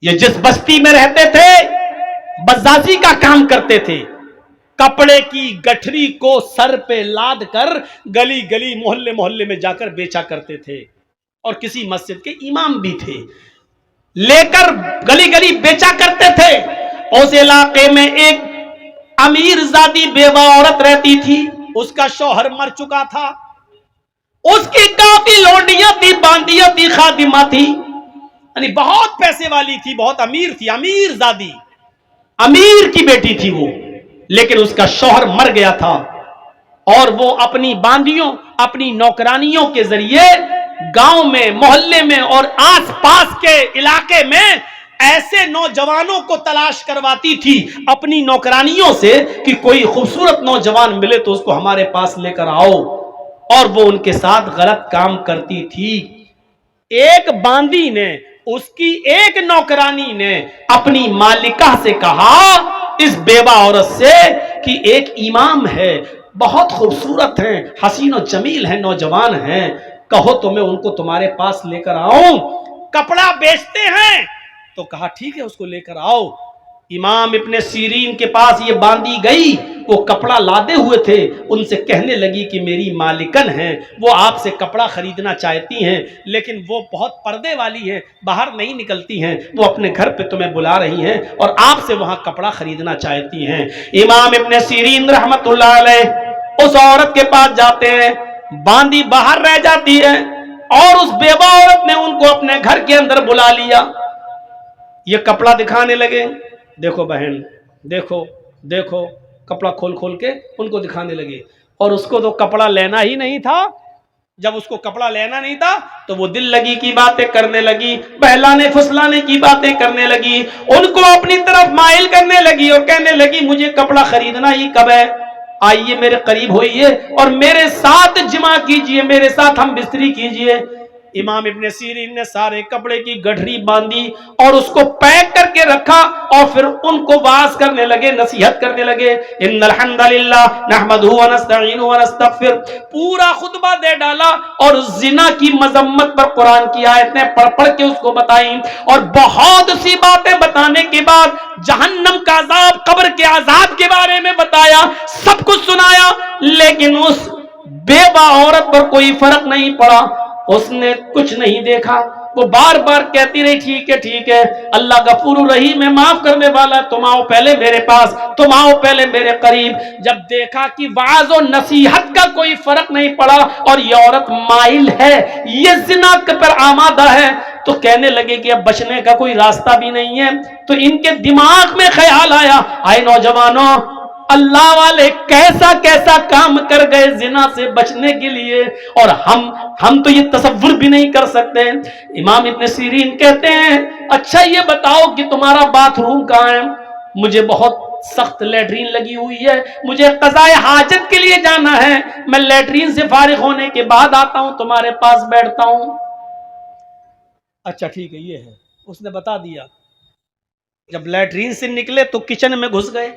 یہ جس بستی میں رہتے تھے بزازی کا کام کرتے تھے، کپڑے کی گٹھری کو سر پہ لاد کر گلی گلی محلے محلے میں جا کر بیچا کرتے تھے، اور کسی مسجد کے امام بھی تھے، لے کر گلی گلی بیچا کرتے تھے۔ اس علاقے میں ایک امیر زادی بیوہ عورت رہتی تھی، اس کا شوہر مر چکا تھا، اس کی کافی لونڈیاں تھی، باندیاں تھی، خادمہ تھی، یعنی بہت پیسے والی تھی، بہت امیر تھی، امیر زادی، امیر کی بیٹی تھی وہ، لیکن اس کا شوہر مر گیا تھا، اور وہ اپنی باندیوں، اپنی نوکرانیوں کے ذریعے گاؤں میں، محلے میں اور آس پاس کے علاقے میں ایسے نوجوانوں کو تلاش کرواتی تھی اپنی نوکرانیوں سے کہ کوئی خوبصورت نوجوان ملے تو اس کو ہمارے پاس لے کر آؤ، اور وہ ان کے ساتھ غلط کام کرتی تھی۔ ایک باندی نے، اس کی ایک نوکرانی نے اپنی مالکہ سے کہا، اس بیوہ عورت سے، کہ ایک امام ہے، بہت خوبصورت ہیں، حسین و جمیل ہیں، نوجوان ہیں، کہو تو میں ان کو تمہارے پاس لے کر آؤں، کپڑا بیچتے ہیں۔ تو کہا ٹھیک ہے، اس کو لے کر آؤ۔ امام ابن سیرین کے پاس یہ باندی گئی، وہ کپڑا لادے ہوئے تھے، ان سے کہنے لگی کہ میری مالکن ہیں، وہ آپ سے کپڑا خریدنا چاہتی ہیں، لیکن وہ بہت پردے والی ہیں، باہر نہیں نکلتی ہیں، وہ اپنے گھر پہ تمہیں بلا رہی ہیں اور آپ سے وہاں کپڑا خریدنا چاہتی ہیں۔ امام ابن سیرین رحمت اللہ علیہ اس عورت کے پاس جاتے ہیں، باندی باہر رہ جاتی ہے، اور اس بیوہ عورت نے ان کو اپنے گھر کے اندر بلا لیا، یہ کپڑا دکھانے لگے، دیکھو بہن، دیکھو دیکھو، کپڑا کھول کھول کے ان کو دکھانے لگے، اور اس کو تو کپڑا لینا ہی نہیں تھا۔ جب اس کو کپڑا لینا نہیں تھا تو وہ دل لگی کی باتیں کرنے لگی، بہلانے پھسلانے کی باتیں کرنے لگی، ان کو اپنی طرف مائل کرنے لگی اور کہنے لگی مجھے کپڑا خریدنا ہی کب ہے، آئیے میرے قریب ہوئیے اور میرے ساتھ جمع کیجئے، میرے ساتھ ہم بستری کیجئے۔ امام ابن سیرین نے سارے کپڑے کی گٹھری باندھی اور اس کو پیک کر کے رکھا، اور پھر ان کو واعظ کرنے لگے، نصیحت کرنے لگے، ان الحمدللہ نحمدہ ونستعینہ ونستغفر، پورا خطبہ دے ڈالا، اور زنا کی مذمت پر قرآن کی آیتیں پڑھ پڑھ کے اس کو بتائیں، اور بہت سی باتیں بتانے کے بعد جہنم کا عذاب، قبر کے عذاب کے بارے میں بتایا، سب کچھ سنایا، لیکن اس بیوہ عورت پر کوئی فرق نہیں پڑا، اس نے کچھ نہیں دیکھا، وہ بار بار کہتی رہی ٹھیک ہے، اللہ غفور رحیم ہے، معاف کرنے والا ہے، تم آؤ پہلے میرے پاس، تم آؤ پہلے میرے قریب۔ جب دیکھا کہ وعظ و نصیحت کا کوئی فرق نہیں پڑا اور یہ عورت مائل ہے، یہ زنا پر آمادہ ہے، تو کہنے لگے کہ اب بچنے کا کوئی راستہ بھی نہیں ہے۔ تو ان کے دماغ میں خیال آیا، آئے نوجوانوں، اللہ والے کیسا کیسا کام کر گئے زنا سے بچنے کے لیے، اور ہم تو یہ تصور بھی نہیں کر سکتے۔ امام ابن سیرین کہتے ہیں اچھا یہ بتاؤ کہ تمہارا باتھ روم کہاں ہے؟ مجھے بہت سخت لیٹرین لگی ہوئی ہے، مجھے قضاء حاجت کے لیے جانا ہے، میں لیٹرین سے فارغ ہونے کے بعد آتا ہوں، تمہارے پاس بیٹھتا ہوں۔ اچھا ٹھیک ہے یہ ہے. اس نے بتا دیا. جب لیٹرین سے نکلے تو کچن میں گھس گئے.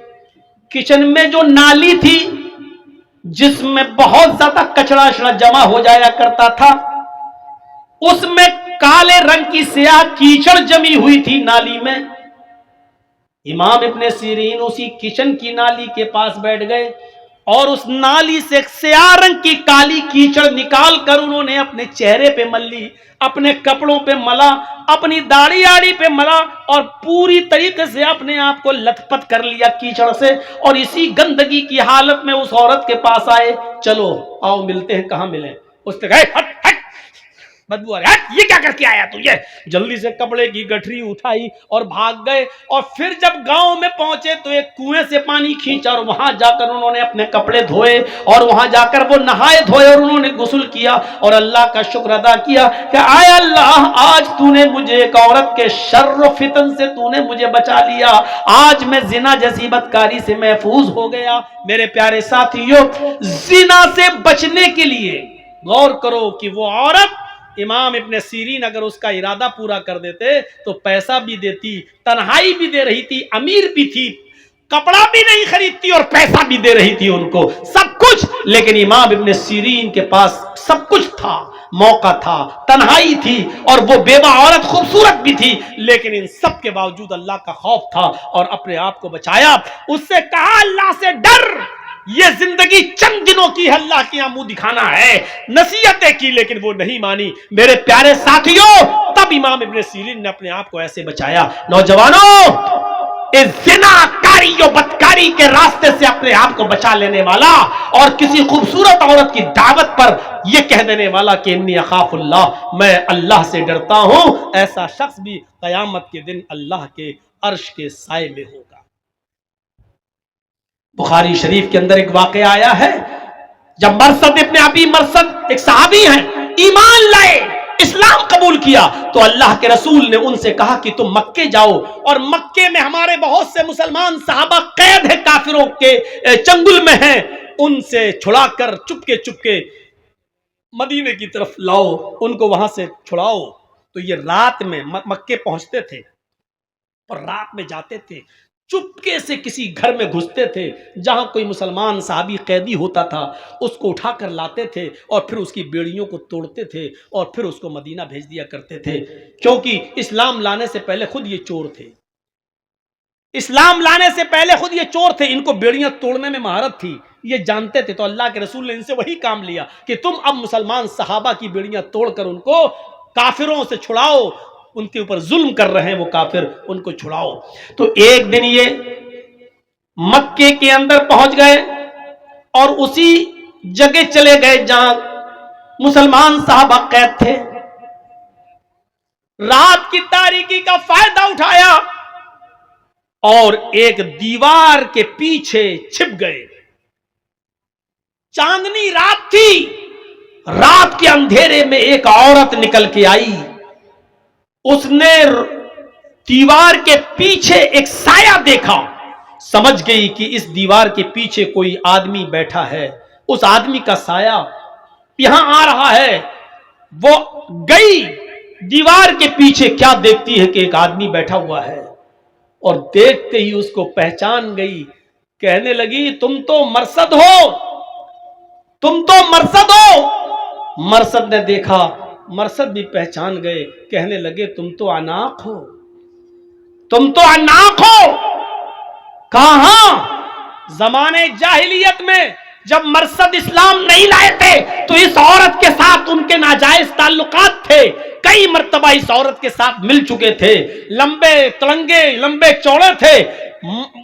کچن میں جو نالی تھی جس میں بہت زیادہ کچڑا اشڑا جمع ہو جایا کرتا تھا، اس میں کالے رنگ کی سیاہ کیچڑ جمی ہوئی تھی نالی میں. امام ابن سیرین اسی کچن کی نالی کے پاس بیٹھ گئے اور اس نالی سے سیاہ رنگ کی کالی کیچڑ نکال کر انہوں نے اپنے چہرے پہ مل لی، اپنے کپڑوں پہ ملا، اپنی داڑھی آڑی پہ ملا اور پوری طریقے سے اپنے آپ کو لت پت کر لیا کیچڑ سے. اور اسی گندگی کی حالت میں اس عورت کے پاس آئے. چلو آؤ ملتے ہیں. کہاں ملیں؟ اس نے کہا ہٹ ہٹ بدبو آ رہی ہے، یہ کیا کر کے آیا تو؟ یہ جلدی سے کپڑے کی گٹھری اٹھائی اور بھاگ گئے. اور پھر جب گاؤں میں پہنچے تو ایک کنویں سے پانی کھینچا اور وہاں جا کر انہوں نے اپنے کپڑے دھوئے اور وہاں جا کر وہ نہائے دھوئے اور انہوں نے غسل کیا اور اللہ کا شکر ادا کیا کہ آئے اللہ آج تو نے مجھے ایک عورت کے شر و فتن سے تو نے مجھے بچا لیا، آج میں زنا جیسی بدکاری سے محفوظ ہو گیا. میرے پیارے ساتھیوں، زنا سے بچنے کے لیے غور کرو کہ وہ عورت امام ابن سیرین اگر اس کا ارادہ پورا کر دیتے تو پیسہ بھی دیتی، تنہائی بھی دے رہی تھی، امیر بھی تھی، کپڑا بھی نہیں خریدتی اور پیسہ بھی دے رہی تھی ان کو، سب کچھ. لیکن امام ابن سیرین کے پاس سب کچھ تھا، موقع تھا، تنہائی تھی اور وہ بیوہ عورت خوبصورت بھی تھی، لیکن ان سب کے باوجود اللہ کا خوف تھا اور اپنے آپ کو بچایا. اس سے کہا اللہ سے ڈر، یہ زندگی چند دنوں کی ہے، اللہ کے یہاں منہ دکھانا ہے. نصیحتیں کی لیکن وہ نہیں مانی. میرے پیارے ساتھیوں، تب امام ابن سیرین نے اپنے آپ کو ایسے بچایا. نوجوانوں، اس زنا کاری و بدکاری کے راستے سے اپنے آپ کو بچا لینے والا اور کسی خوبصورت عورت کی دعوت پر یہ کہہ دینے والا کہ انی اخاف اللہ، میں اللہ سے ڈرتا ہوں، ایسا شخص بھی قیامت کے دن اللہ کے عرش کے سائے میں ہوگا. بخاری شریف کے اندر ایک واقعہ آیا ہے، جب مرثد ابن ابی مرثد ایک صحابی ہیں، ایمان لائے، اسلام قبول کیا، تو اللہ کے رسول نے ان سے کہا کہ تم مکے جاؤ، اور مکے میں ہمارے بہت سے مسلمان صحابہ قید ہیں، کافروں کے چنگل میں ہیں، ان سے چھڑا کر چپکے چپکے مدینے کی طرف لاؤ، ان کو وہاں سے چھڑاؤ. تو یہ رات میں مکے پہنچتے تھے اور رات میں جاتے تھے، چپکے سے کسی گھر میں گھستے تھے جہاں کوئی مسلمان صحابی قیدی ہوتا تھا، اس کو اٹھا کر لاتے تھے اور پھر اس کی بیڑیوں کو توڑتے تھے اور پھر اس کو مدینہ بھیج دیا کرتے تھے. کیونکہ اسلام لانے سے پہلے خود یہ چور تھے، اسلام لانے سے پہلے خود یہ چور تھے، ان کو بیڑیاں توڑنے میں مہارت تھی، یہ جانتے تھے. تو اللہ کے رسول نے ان سے وہی کام لیا کہ تم اب مسلمان صحابہ کی بیڑیاں توڑ کر ان کو کافروں سے چھڑاؤ، ان کے اوپر ظلم کر رہے ہیں وہ کافر، ان کو چھڑاؤ. تو ایک دن یہ مکے کے اندر پہنچ گئے اور اسی جگہ چلے گئے جہاں مسلمان صحابہ قید تھے. رات کی تاریکی کا فائدہ اٹھایا اور ایک دیوار کے پیچھے چھپ گئے. چاندنی رات تھی، رات کے اندھیرے میں ایک عورت نکل کے آئی، اس نے دیوار کے پیچھے ایک سایہ دیکھا، سمجھ گئی کہ اس دیوار کے پیچھے کوئی آدمی بیٹھا ہے، اس آدمی کا سایہ یہاں آ رہا ہے. وہ گئی دیوار کے پیچھے، کیا دیکھتی ہے کہ ایک آدمی بیٹھا ہوا ہے اور دیکھتے ہی اس کو پہچان گئی. کہنے لگی تم تو مرثد ہو، تم تو مرثد ہو. مرثد نے دیکھا، مرثد بھی پہچان گئے، کہنے لگے تم تو عناق ہو، تم تو عناق ہو. کہاں زمانے جاہلیت میں جب مرثد اسلام نہیں لائے تھے تو اس عورت کے ساتھ ان کے ناجائز تعلقات تھے، کئی مرتبہ اس عورت کے ساتھ مل چکے تھے، لمبے تلنگے لمبے چوڑے تھے،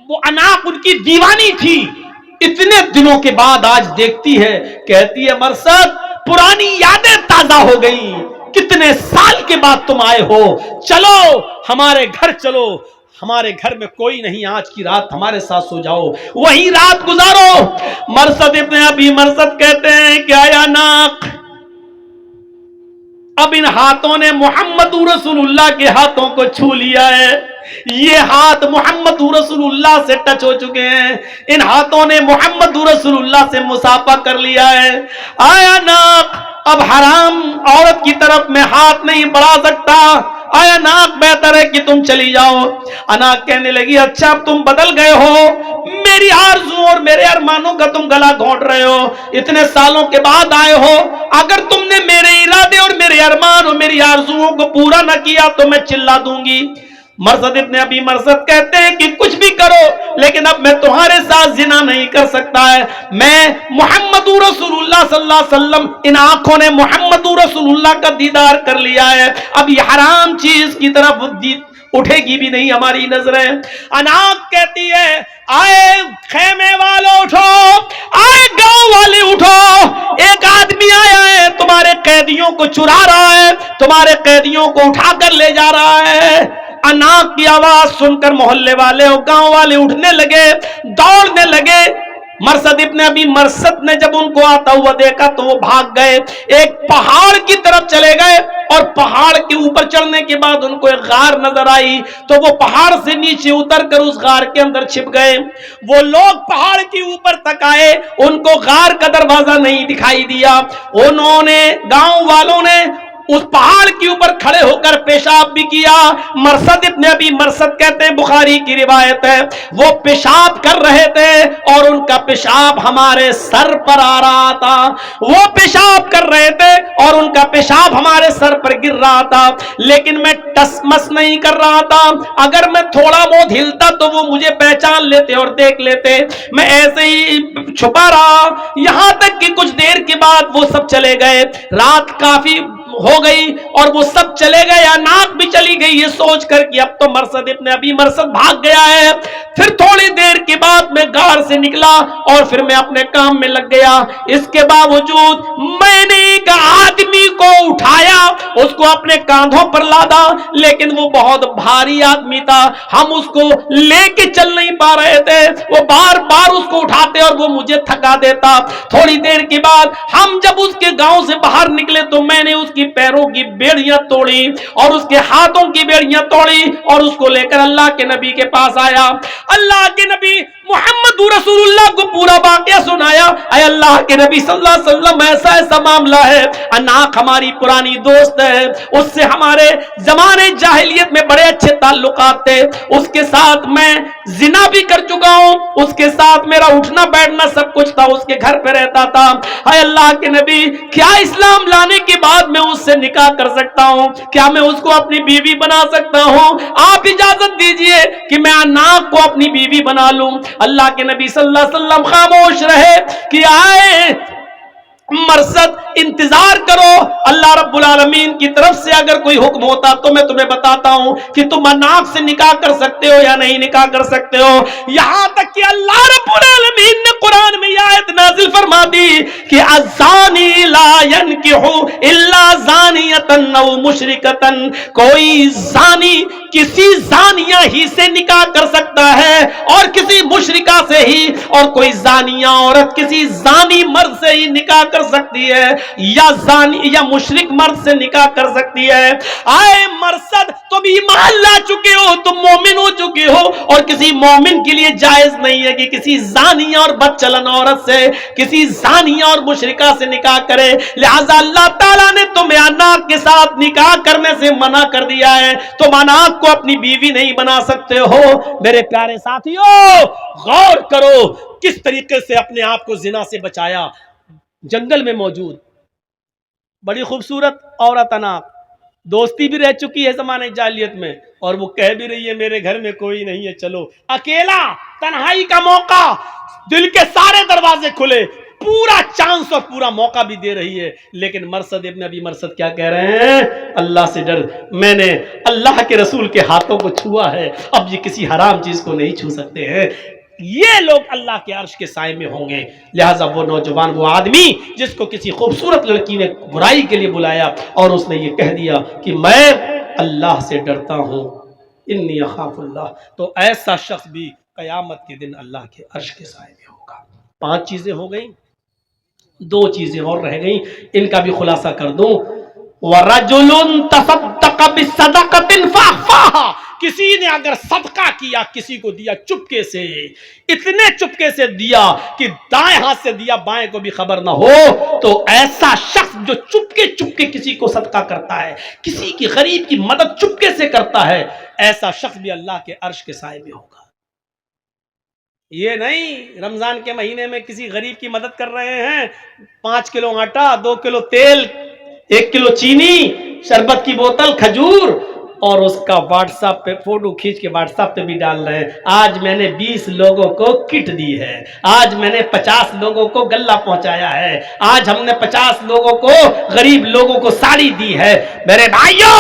وہ عناق ان کی دیوانی تھی. اتنے دنوں کے بعد آج دیکھتی ہے، کہتی ہے مرثد پرانی یادیں تازہ ہو گئی، کتنے سال کے بعد تم آئے ہو، چلو ہمارے گھر چلو، ہمارے گھر میں کوئی نہیں، آج کی رات ہمارے ساتھ سو جاؤ، وہیں رات گزارو. مرثد ابن ابی مرثد کہتے ہیں کہ آیا ناق، اب ان ہاتھوں نے محمد رسول اللہ کے ہاتھوں کو چھو لیا ہے، یہ ہاتھ محمد رسول اللہ سے ٹچ ہو چکے ہیں، ان ہاتھوں نے محمد رسول اللہ سے مصافحہ کر لیا ہے. آیا ناق، اب حرام عورت کی طرف میں ہاتھ نہیں بڑھا سکتا، آیا ناک بہتر ہے کہ تم چلی جاؤ. اناک کہنے لگی اچھا اب تم بدل گئے ہو, میری آرزو اور میرے ارمانوں کا تم گلا گھونٹ رہے ہو, اتنے سالوں کے بعد آئے ہو, اگر تم نے میرے ارادے اور میرے ارمان اور میری آرزوؤں کو پورا نہ کیا تو میں چلا دوں گی. مرثد ابن ابی مرثد کہتے ہیں کہ کچھ بھی کرو لیکن اب میں تمہارے ساتھ زنا نہیں کر سکتا ہے. میں محمد رسول اللہ صلی اللہ علیہ وسلم, ان آنکھوں نے محمد رسول اللہ کا دیدار کر لیا ہے, اب یہ حرام چیز کی طرف اٹھے گی بھی نہیں ہماری نظریں. اناق کہتی ہے آئے خیمے والوں اٹھو, آئے گاؤں والے اٹھو, ایک آدمی آیا ہے تمہارے قیدیوں کو چرا رہا ہے, تمہارے قیدیوں کو اٹھا کر لے جا رہا ہے. اناق کی آواز سن کر محلے والے اور گاؤں والے اٹھنے لگے, دوڑنے لگے. مرثد ابن ابی مرثد نے جب ان کو آتا ہوا دیکھا تو وہ بھاگ گئے, ایک پہاڑ کی طرف چلے گئے, اور پہاڑ کے اوپر چڑھنے کے بعد ان کو ایک غار نظر آئی تو وہ پہاڑ سے نیچے اتر کر اس غار کے اندر چھپ گئے. وہ لوگ پہاڑ کے اوپر تک آئے, ان کو غار کا دروازہ نہیں دکھائی دیا. انہوں نے, گاؤں والوں نے اس پہاڑ کے اوپر کھڑے ہو کر پیشاب بھی کیا. مرثد ابن ابی مرثد کہتے ہیں, بخاری کی روایت ہے, وہ پیشاب کر رہے تھے اور ان کا پیشاب ہمارے سر پر آ رہا تھا. وہ پیشاب کر رہے تھے اور ان کا پیشاب ہمارے سر پر گر رہا تھا, لیکن میں ٹس مس نہیں کر رہا تھا. اگر میں تھوڑا بہت ہلتا تو وہ مجھے پہچان لیتے اور دیکھ لیتے. میں ایسے ہی چھپا رہا یہاں تک کہ کچھ دیر کے بعد وہ سب چلے گئے. رات کافی ہو گئی اور وہ سب چلے گئے. اناق بھی چلی گئی یہ سوچ کر کہ اب تو مرثد ابن ابی مرثد بھاگ گیا ہے. پھر تھوڑی دیر کے بعد میں غار سے نکلا اور پھر میں اپنے کام میں لگ گیا. اس کے باوجود میں نے ایک آدمی کو اٹھایا, اس کو اپنے کاندھوں پر لادا, لیکن وہ بہت بھاری آدمی تھا, ہم اس کو لے کے چل نہیں پا رہے تھے. وہ بار بار اس کو اٹھاتے اور وہ مجھے تھکا دیتا. تھوڑی دیر کے بعد ہم جب اس کے گاؤں سے باہر نکلے تو میں نے اس کی پیروں کی بیڑیاں توڑی اور اس کے ہاتھوں کی بیڑیاں توڑی اور اس کو لے کر اللہ کے نبی کے پاس آیا. اللہ کے نبی محمد رسول اللہ کو پورا واقعہ سنایا. اے اللہ کے نبی صلی اللہ علیہ وسلم ایسا ایسا معاملہ ہے, اناق ہماری پرانی دوست ہے, اس سے ہمارے زمانے جاہلیت میں بڑے اچھے تعلقات تھے, اس کے ساتھ میں زنا بھی کر چکا ہوں, اس کے ساتھ میرا اٹھنا بیٹھنا سب کچھ تھا, اس کے گھر پہ رہتا تھا. اے اللہ کے نبی کیا اسلام لانے کے بعد میں اس سے نکاح کر سکتا ہوں, کیا میں اس کو اپنی بیوی بنا سکتا ہوں؟ آپ اجازت دیجئے کہ میں اناق کو اپنی بیوی بنا لوں. اللہ کے نبی صلی اللہ علیہ وسلم خاموش رہے کہ آئے مرثد انتظار کرو, اللہ رب العالمین کی طرف سے اگر کوئی حکم ہوتا تو میں تمہیں بتاتا ہوں کہ تم اناق سے نکاح کر سکتے ہو یا نہیں نکاح کر سکتے ہو. یہاں تک کہ اللہ رب العالمین نے قرآن میں یہ آیت نازل فرما دی کہ الزانی لا ينکح الا زانیۃ او مشرکۃ, کوئی زانی کسی زانیہ ہی سے نکاح کر سکتا ہے اور کسی مشرکہ سے ہی, اور کوئی زانیہ عورت کسی زانی مرد سے ہی نکاح کر سکتی ہے, یا زانی یا مشرک مرد سے نکاح کر سکتی ہے. آئے مرثد تم ایمان لا چکے ہو, تم مومن ہو چکے ہو, اور کسی مومن کے لیے جائز نہیں ہے کہ کسی زانیہ اور بدچلن عورت سے, کسی زانیہ اور مشرکہ سے نکاح کرے. لہذا اللہ تعالیٰ نے تمہیں اناق کے ساتھ نکاح کرنے سے منع کر دیا ہے, تم اناق کو اپنی بیوی نہیں بنا سکتے ہو. میرے پیارے ساتھیوں غور کرو کس طریقے سے اپنے آپ کو زنا سے بچایا. جنگل میں موجود بڑی خوبصورت عورت اناق, دوستی بھی رہ چکی ہے زمانے جاہلیت میں, اور وہ کہہ بھی رہی ہے میرے گھر میں کوئی نہیں ہے, چلو اکیلا, تنہائی کا موقع, دل کے سارے دروازے کھلے, پورا چانس اور پورا موقع بھی دے رہی ہے. لیکن مرثد ابن ابی مرثد کیا کہہ رہے ہیں, اللہ سے ڈر, میں نے اللہ کے رسول کے ہاتھوں کو چھوا ہے, اب یہ کسی حرام چیز کو نہیں چھو سکتے ہیں. یہ لوگ اللہ کے عرش کے سائے میں ہوں گے. لہٰذا وہ نوجوان, وہ آدمی جس کو کسی خوبصورت لڑکی نے برائی کے لیے بلایا اور اس نے یہ کہہ دیا کہ میں اللہ سے ڈرتا ہوں, انی اخاف اللہ, تو ایسا شخص بھی قیامت کے دن اللہ کے عرش کے سائے میں ہوگا. 5 چیزیں ہو گئیں, 2 چیزیں اور رہ گئیں, ان کا بھی خلاصہ کر دوں. وَرَجُلٌ تَصَدَّقَ بِالصَّدَقَةٍ فَأَخْفَاهَا, کسی نے اگر صدقہ کیا کسی کو دیا چپکے سے، اتنے چپکے سے دیا کہ دائیں ہاتھ سے دیا بائیں کو بھی خبر نہ ہو، تو ایسا شخص جو چپکے چپکے کسی کو صدقہ کرتا ہے، کسی کی غریب کی مدد چپکے سے کرتا ہے، ایسا شخص بھی اللہ کے عرش کے سائے میں ہوگا۔ یہ نہیں رمضان کے مہینے میں کسی غریب کی مدد کر رہے ہیں، 5 کلو آٹا، 2 کلو تیل، 1 کلو چینی، شربت کی بوتل، کھجور، اور اس کا واٹس ایپ پہ فوٹو کھینچ کے واٹس ایپ پہ بھی ڈال رہے ہیں، آج میں نے 20 لوگوں کو کٹ دی ہے، آج میں نے 50 لوگوں کو غلہ پہنچایا ہے، آج ہم نے 50 لوگوں کو، غریب لوگوں کو ساڑی دی ہے۔ میرے بھائیوں،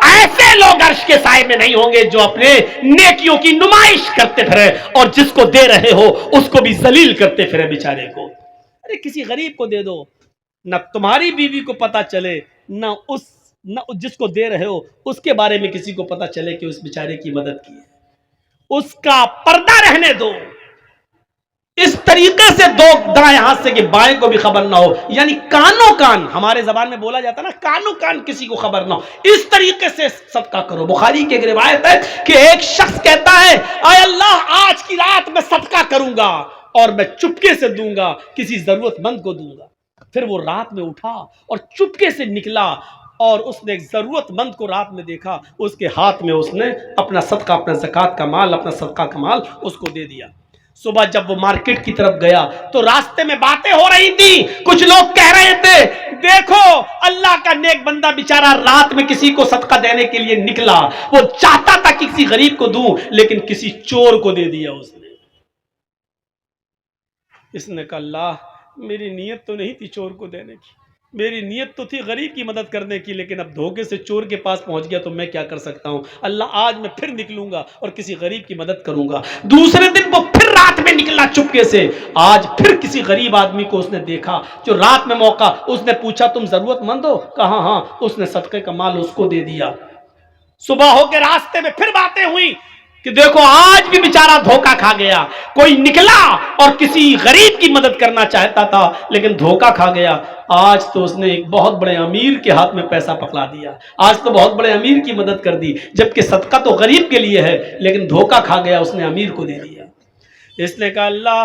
ایسے لوگ عرش کے سائے میں نہیں ہوں گے جو اپنے نیکیوں کی نمائش کرتے پھرے اور جس کو دے رہے ہو اس کو بھی ذلیل کرتے پھرے بیچارے کو۔ ارے کسی غریب کو دے دو، نہ تمہاری بیوی کو پتا چلے، نہ جس کو دے رہے ہو اس کے بارے میں کسی کو پتا چلے کہ اس بیچارے کی مدد کی ہے، اس کا پردہ رہنے دو، اس طریقے سے دو دائیں ہاتھ سے کہ بائیں کو بھی خبر نہ ہو، یعنی کانوں کان، ہمارے زبان میں بولا جاتا نا کانوں کان کسی کو خبر نہ ہو، اس طریقے سے صدقہ کرو۔ بخاری کی ایک روایت ہے کہ ایک شخص کہتا ہے اے اللہ آج کی رات میں صدقہ کروں گا اور میں چپکے سے دوں گا، کسی ضرورت مند کو دوں گا۔ پھر وہ رات میں اٹھا اور چپکے سے نکلا اور اس نے ایک ضرورت مند کو رات میں دیکھا، اس کے ہاتھ میں اس نے اپنا صدقہ، اپنا زکوٰۃ کا مال، اپنا صدقہ کا مال اس کو دے دیا۔ صبح جب وہ مارکیٹ کی طرف گیا تو راستے میں باتیں ہو رہی تھی، کچھ لوگ کہہ رہے تھے دیکھو اللہ کا نیک بندہ بیچارہ رات میں کسی کو صدقہ دینے کے لیے نکلا، وہ چاہتا تھا کہ کسی غریب کو دوں لیکن کسی چور کو دے دیا اس نے کہا اللہ میری نیت تو نہیں تھی چور کو دینے کی، میری نیت تو تھی غریب کی مدد کرنے کی، لیکن اب دھوکے سے چور کے پاس پہنچ گیا تو میں کیا کر سکتا ہوں، اللہ آج میں پھر نکلوں گا اور کسی غریب کی مدد کروں گا۔ دوسرے دن وہ پھر رات میں نکلا چپکے سے، آج پھر کسی غریب آدمی کو اس نے دیکھا جو رات میں موقع، اس نے پوچھا تم ضرورت مند ہو؟ کہا ہاں، اس نے صدقے کا مال اس کو دے دیا۔ صبح ہو کے راستے میں پھر باتیں ہوئی کہ دیکھو آج بھی بیچارہ دھوکا کھا گیا، کوئی نکلا اور کسی غریب کی مدد کرنا چاہتا تھا لیکن دھوکا کھا گیا، آج تو اس نے ایک بہت بڑے امیر کے ہاتھ میں پیسہ پکڑا دیا، آج تو بہت بڑے امیر کی مدد کر دی، جبکہ صدقہ تو غریب کے لیے ہے لیکن دھوکا کھا گیا، اس نے امیر کو دے دیا۔ اس نے کہا اللہ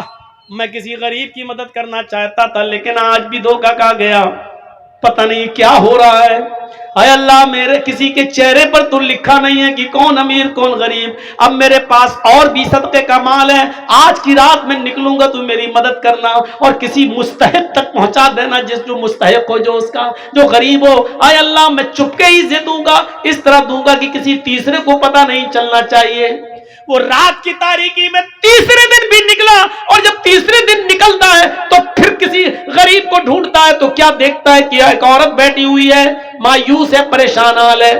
میں کسی غریب کی مدد کرنا چاہتا تھا لیکن آج بھی دھوکا کھا گیا، پتہ نہیں کیا ہو رہا ہے، اے اللہ میرے کسی کے چہرے پر تو لکھا نہیں ہے کہ کون امیر کون غریب، اب میرے پاس اور بھی صدقے کا مال ہے، آج کی رات میں نکلوں گا تو میری مدد کرنا اور کسی مستحق تک پہنچا دینا، جس جو مستحق ہو، جو اس کا جو غریب ہو، اے اللہ میں چپکے ہی سے دوں گا، اس طرح دوں گا کہ کسی تیسرے کو پتہ نہیں چلنا چاہیے۔ وہ رات کی تاریکی میں تیسرے دن بھی نکلا اور جب تیسرے دن نکلتا ہے تو پھر کسی غریب کو ڈھونڈتا ہے تو کیا دیکھتا ہے کہ ایک عورت بیٹھی ہوئی ہے، مایوس ہے، پریشان حال ہے۔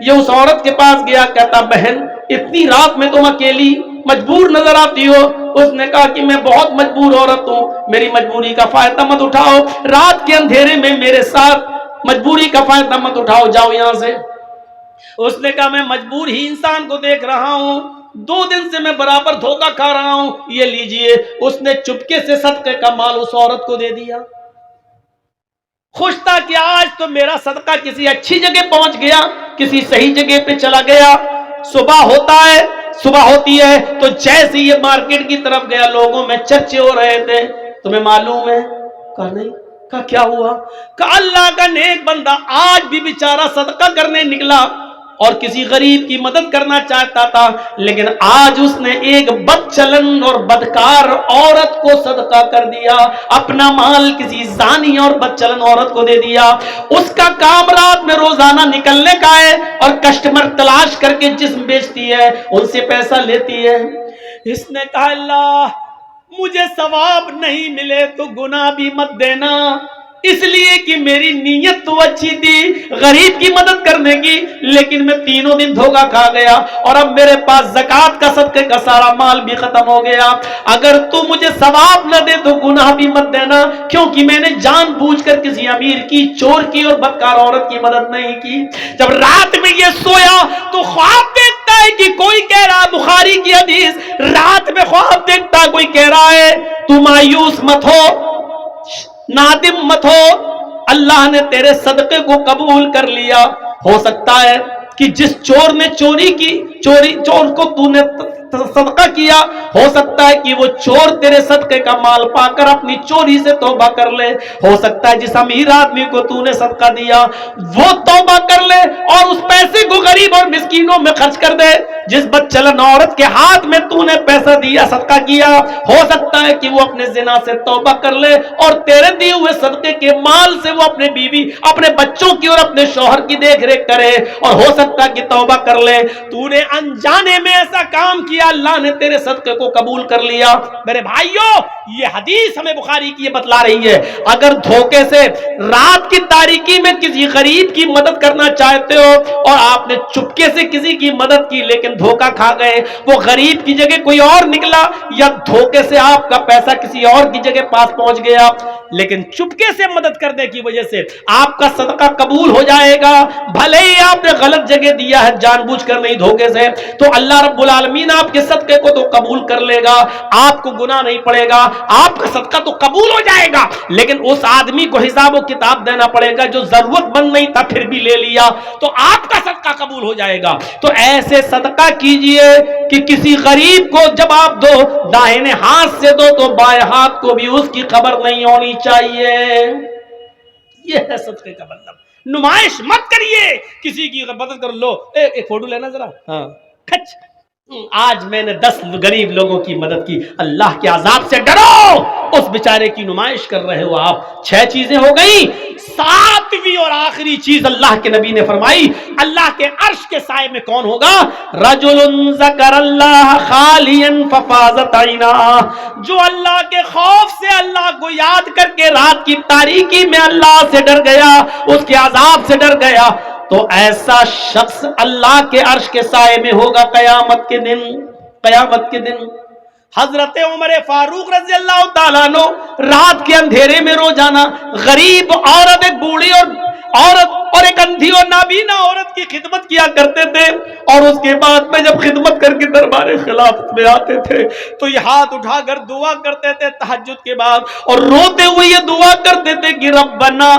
یہ اس عورت کے پاس گیا، کہتا بہن اتنی رات میں تم اکیلی مجبور نظر آتی ہو؟ اس نے کہا کہ میں بہت مجبور عورت ہوں، میری مجبوری کا فائدہ مت اٹھاؤ، رات کے اندھیرے میں میرے ساتھ مجبوری کا فائدہ مت اٹھاؤ، جاؤ یہاں سے۔ اس نے کہا میں مجبور ہی انسان کو دیکھ رہا ہوں، 2 دن سے میں برابر دھوکا کھا رہا ہوں، یہ لیجئے۔ اس نے چپکے سے صدقے کا مال اس عورت کو دے دیا، خوش تھا کہ آج تو میرا صدقہ کسی اچھی جگہ پہنچ گیا، کسی صحیح جگہ پہ چلا گیا۔ صبح ہوتی ہے تو جیسے یہ مارکیٹ کی طرف گیا، لوگوں میں چرچے ہو رہے تھے، تمہیں معلوم ہے؟ کہا نہیں۔ کہا کیا ہوا؟ کہا اللہ کا نیک بندہ آج بھی بیچارہ صدقہ کرنے نکلا اور کسی غریب کی مدد کرنا چاہتا تھا، لیکن آج اس نے ایک بد چلن اور بدکار عورت کو صدقہ کر دیا، اپنا مال کسی زانی اور بد چلن عورت کو دے دیا۔ اس کا کام رات میں روزانہ نکلنے کا ہے اور کسٹمر تلاش کر کے جسم بیچتی ہے، ان سے پیسہ لیتی ہے۔ اس نے کہا اللہ مجھے ثواب نہیں ملے تو گناہ بھی مت دینا، اس لیے کہ میری نیت تو اچھی تھی غریب کی مدد کرنے کی، لیکن میں 3 دن دھوکا کھا گیا اور اب میرے پاس زکوٰۃ کا صدقے کا سارا مال بھی ختم ہو گیا۔ اگر تو مجھے ثواب نہ دے تو گناہ بھی مت دینا، کیونکہ میں نے جان بوجھ کر کسی امیر کی، چور کی اور بدکار عورت کی مدد نہیں کی۔ جب رات میں یہ سویا تو خواب دیکھتا ہے کہ کوئی کہہ رہا، بخاری کی حدیث، رات میں خواب دیکھتا کوئی کہہ رہا ہے تو مایوس مت ہو، نادم مت ہو، اللہ نے تیرے صدقے کو قبول کر لیا، ہو سکتا ہے کہ جس چور نے چور کو تو نے صدقہ کیا، ہو سکتا ہے کہ وہ چور تیرے صدقے کا مال پا کر اپنی چوری سے توبہ کر لے، ہو سکتا ہے جس امیر آدمی کو تو نے صدقہ دیا وہ توبہ کر لے اور اس پیسے کو غریب اور مسکینوں میں خرچ کر دے، جس بدچلن عورت کے ہاتھ میں تو نے پیسہ دیا، صدقہ کیا، ہو سکتا ہے کہ وہ اپنے زنا سے توبہ کر لے اور تیرے دیے ہوئے صدقے کے مال سے وہ اپنے بیوی، اپنے بچوں کی اور اپنے شوہر کی دیکھ ریکھ کرے، اور ہو سکتا ہے کہ توبہ کر لے۔ تو نے انجانے میں ایسا کام کیا، اللہ نے تیرے صدقے کو قبول کر لیا۔ میرے بھائیوں، یہ حدیث ہمیں بخاری کی یہ بتلا رہی ہے، اگر دھوکے سے رات کی تاریکی میں کسی غریب کی مدد کرنا چاہتے ہو اور آپ نے چپکے سے کسی کی مدد کی لیکن دھوکہ کھا گئے، وہ غریب کی جگہ کوئی اور نکلا، یا دھوکے سے آپ کا پیسہ کسی اور کی جگہ پاس پہنچ گیا، لیکن چپکے سے مدد کرنے کی وجہ سے آپ کا صدقہ قبول ہو جائے گا، بھلے ہی آپ نے غلط جگہ دیا ہے جان بوجھ کر نہیں دھوکے سے، تو اللہ رب العالمین آپ کے صدقے کو تو قبول کر لے گا، آپ کو گناہ نہیں پڑے گا، آپ کا صدقہ تو قبول ہو جائے گا، لیکن اس آدمی کو حساب و کتاب دینا پڑے گا جو ضرورت مند نہیں تھا پھر بھی لے لیا، تو آپ کا صدقہ قبول ہو جائے گا۔ تو ایسے صدقہ کیجئے کہ کسی غریب کو جب آپ دو، داہنے ہاتھ سے دو تو بائیں ہاتھ کو بھی اس کی خبر نہیں ہونی چاہیے۔ یہ ہے صدقے کا مطلب۔ نمائش مت کریے، کسی کی مدد کر لو، ایک فوٹو لینا ذرا، ہاں کھچ، آج میں نے 10 غریب لوگوں کی مدد کی، اللہ کے عذاب سے ڈرو، اس بیچارے کی نمائش کر رہے ہو آپ۔ 6 چیزیں ہو گئی، 7ویں اور آخری چیز اللہ کے نبی نے فرمائی، اللہ کے عرش کے سائے میں کون ہوگا؟ رجل ذکر اللہ خالیا ففاضت عیناہ، جو اللہ کے خوف سے اللہ کو یاد کر کے رات کی تاریکی میں اللہ سے ڈر گیا، اس کے عذاب سے ڈر گیا، تو ایسا شخص اللہ کے عرش کے سائے میں ہوگا قیامت کے دن۔ قیامت کے دن حضرت عمر فاروق رضی اللہ تعالیٰ عنہ رات کے اندھیرے میں روزانہ غریب عورت، ایک بوڑھی عورت اور ایک اندھی اور نابینا عورت کی خدمت کیا کرتے تھے، اور اس کے بعد میں جب خدمت کر کے دربار خلافت میں آتے تھے تو یہ ہاتھ اٹھا کر دعا کرتے تھے تہجد کے بعد، اور روتے ہوئے یہ دعا کرتے تھے کہ ربنا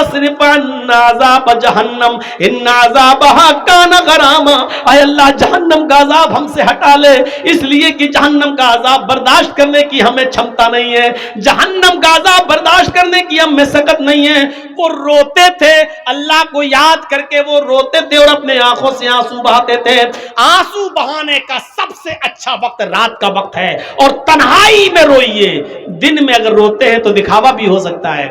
اصرف عنا عذاب جہنم ان عذابها کان غراما، اے اللہ جہنم کا عذاب ہم سے ہٹا لے، اس لیے کہ جہنم کا عذاب برداشت کرنے کی ہمیں چھمتا نہیں ہے، جہنم کا عذاب برداشت کرنے کی ہم میں سکت نہیں ہے۔ وہ روتے تھے، اللہ کو یاد کر کے وہ روتے تھے اور اپنے آنکھوں سے آنسو بہاتے تھے۔ آنسو بہانے کا سب سے اچھا وقت رات کا وقت ہے، اور تنہائی میں روئیے۔ دن میں اگر روتے ہیں تو دکھاوا بھی ہو سکتا ہے،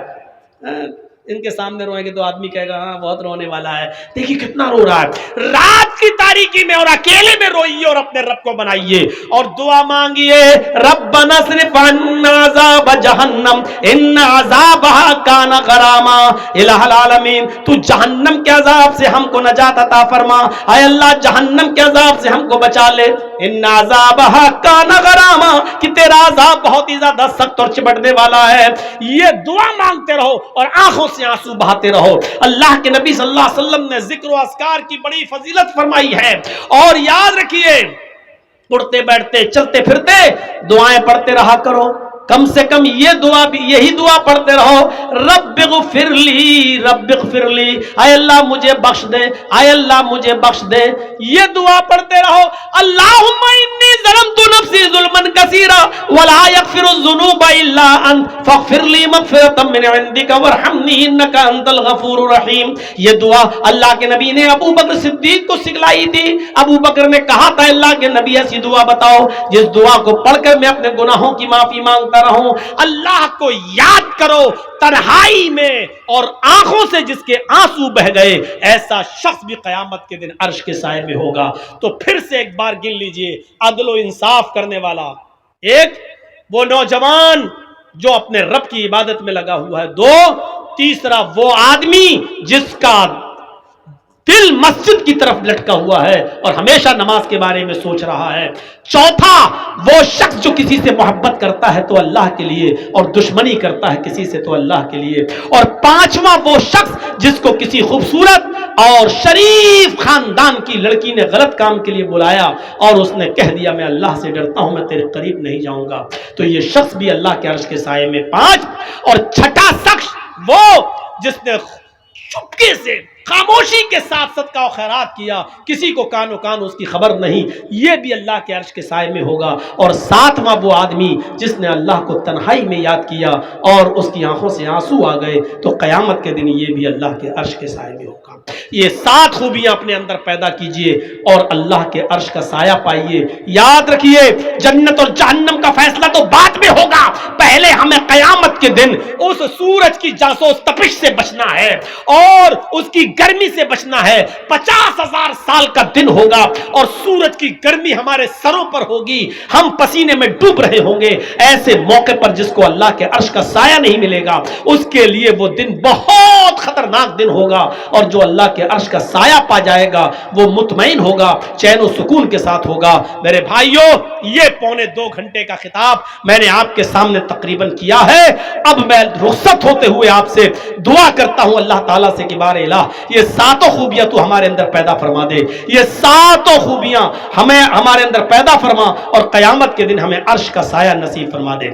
ان کے سامنے روئیں گے تو آدمی کہے گا ہاں بہت رونے والا ہے، دیکھیے کتنا رو رہا ہے۔ رات کی تاریکی میں اور اکیلے میں روئیے اور اپنے رب کو بنائیے اور دعا مانگیے، ربنا اصرف عنا عذاب جہنم ان عذابها کان غراما، الہ العالمین تو جہنم کے عذاب سے ہم کو نجات عطا فرما، اے اللہ جہنم کے عذاب سے ہم کو بچا لے، ان عذابها کان غراما کہ تیرا عذاب بہت ہی زیادہ سخت اور چمٹنے والا ہے۔ یہ دعا مانگتے رہو اور آنکھوں سے آنسو بہاتے رہو۔ اللہ کے نبی صلی اللہ علیہ وسلم نے ذکر و اذکار کی بڑی فضیلت فرمائی ہے، اور یاد رکھیے اٹھتے بیٹھتے چلتے پھرتے دعائیں پڑھتے رہا کرو، کم سے کم یہ دعا بھی، یہی دعا پڑھتے رہو، رب اغفر لی رب اغفر لی، اے اللہ مجھے بخش دے، اے اللہ مجھے بخش دے، یہ دعا پڑھتے رہو۔ اللہم انی ظلمت نفسی ظلما کثیرا ولا یغفر الذنوب الا انت فاغفر لی مغفرۃ من عندک وارحمنی انک انت الغفور الرحیم۔ یہ دعا اللہ کے نبی نے ابو بکر صدیق کو سکھلائی تھی۔ ابو بکر نے کہا تھا اللہ کے نبی ایسی دعا بتاؤ جس دعا کو پڑھ کر میں اپنے گناہوں کی معافی مانگتا رہوں۔ اللہ کو یاد کرو تنہائی میں اور آنکھوں سے جس کے آنسو بہ گئے، ایسا شخص بھی قیامت کے دن عرش کے سائے میں ہوگا۔ تو پھر سے ایک بار گن لیجئے، عدل و انصاف کرنے والا، ایک وہ نوجوان جو اپنے رب کی عبادت میں لگا ہوا ہے، 2 تیسرا وہ آدمی جس کا دل مسجد کی طرف لٹکا ہوا ہے اور ہمیشہ نماز کے بارے میں سوچ رہا ہے، 4 وہ شخص جو کسی سے محبت کرتا ہے تو اللہ کے لیے اور دشمنی کرتا ہے کسی سے تو اللہ کے لیے، اور 5واں وہ شخص جس کو کسی خوبصورت اور شریف خاندان کی لڑکی نے غلط کام کے لیے بلایا اور اس نے کہہ دیا میں اللہ سے ڈرتا ہوں میں تیرے قریب نہیں جاؤں گا، تو یہ شخص بھی اللہ کے عرش کے سائے میں 5۔ اور 6واں شخص وہ جس نے چپکے سے خاموشی کے ساتھ صدقہ و خیرات کیا، کسی کو کانو کان اس کی خبر نہیں، یہ بھی اللہ کے عرش کے سائے میں ہوگا۔ اور ساتواں وہ آدمی جس نے اللہ کو تنہائی میں یاد کیا اور اس کی آنکھوں سے آنسو آ گئے، تو قیامت کے دن یہ بھی اللہ کے عرش کے سائے میں ہوگا۔ یہ 7 خوبیاں اپنے اندر پیدا کیجئے اور اللہ کے عرش کا سایہ پائیے۔ یاد رکھیے، جنت اور جہنم کا فیصلہ تو بعد میں ہوگا، پہلے ہمیں قیامت کے دن اس سورج کی جاسوس تپش سے بچنا ہے اور اس کی گرمی سے بچنا ہے۔ 50,000 سال کا دن ہوگا اور سورج کی گرمی ہمارے سروں پر ہوگی، ہم پسینے میں ڈوب رہے ہوں گے۔ ایسے موقع پر جس کو اللہ کے عرش کا سایہ نہیں ملے گا، اس کے لیے وہ دن بہت خطرناک دن ہوگا، اور جو اللہ کے عرش کا سایہ پا جائے گا وہ مطمئن ہوگا، چین و سکون کے ساتھ ہوگا۔ میرے بھائیوں، یہ 2.25 گھنٹے کا خطاب میں نے آپ کے سامنے تقریباً کیا ہے۔ اب میں رخصت ہوتے ہوئے آپ سے دعا کرتا ہوں اللہ تعالیٰ سے کہ بار الہ یہ 7 خوبیاں تو ہمارے اندر پیدا فرما دے، یہ 7 خوبیاں ہمیں ہمارے اندر پیدا فرما اور قیامت کے دن ہمیں عرش کا سایہ نصیب فرما دے۔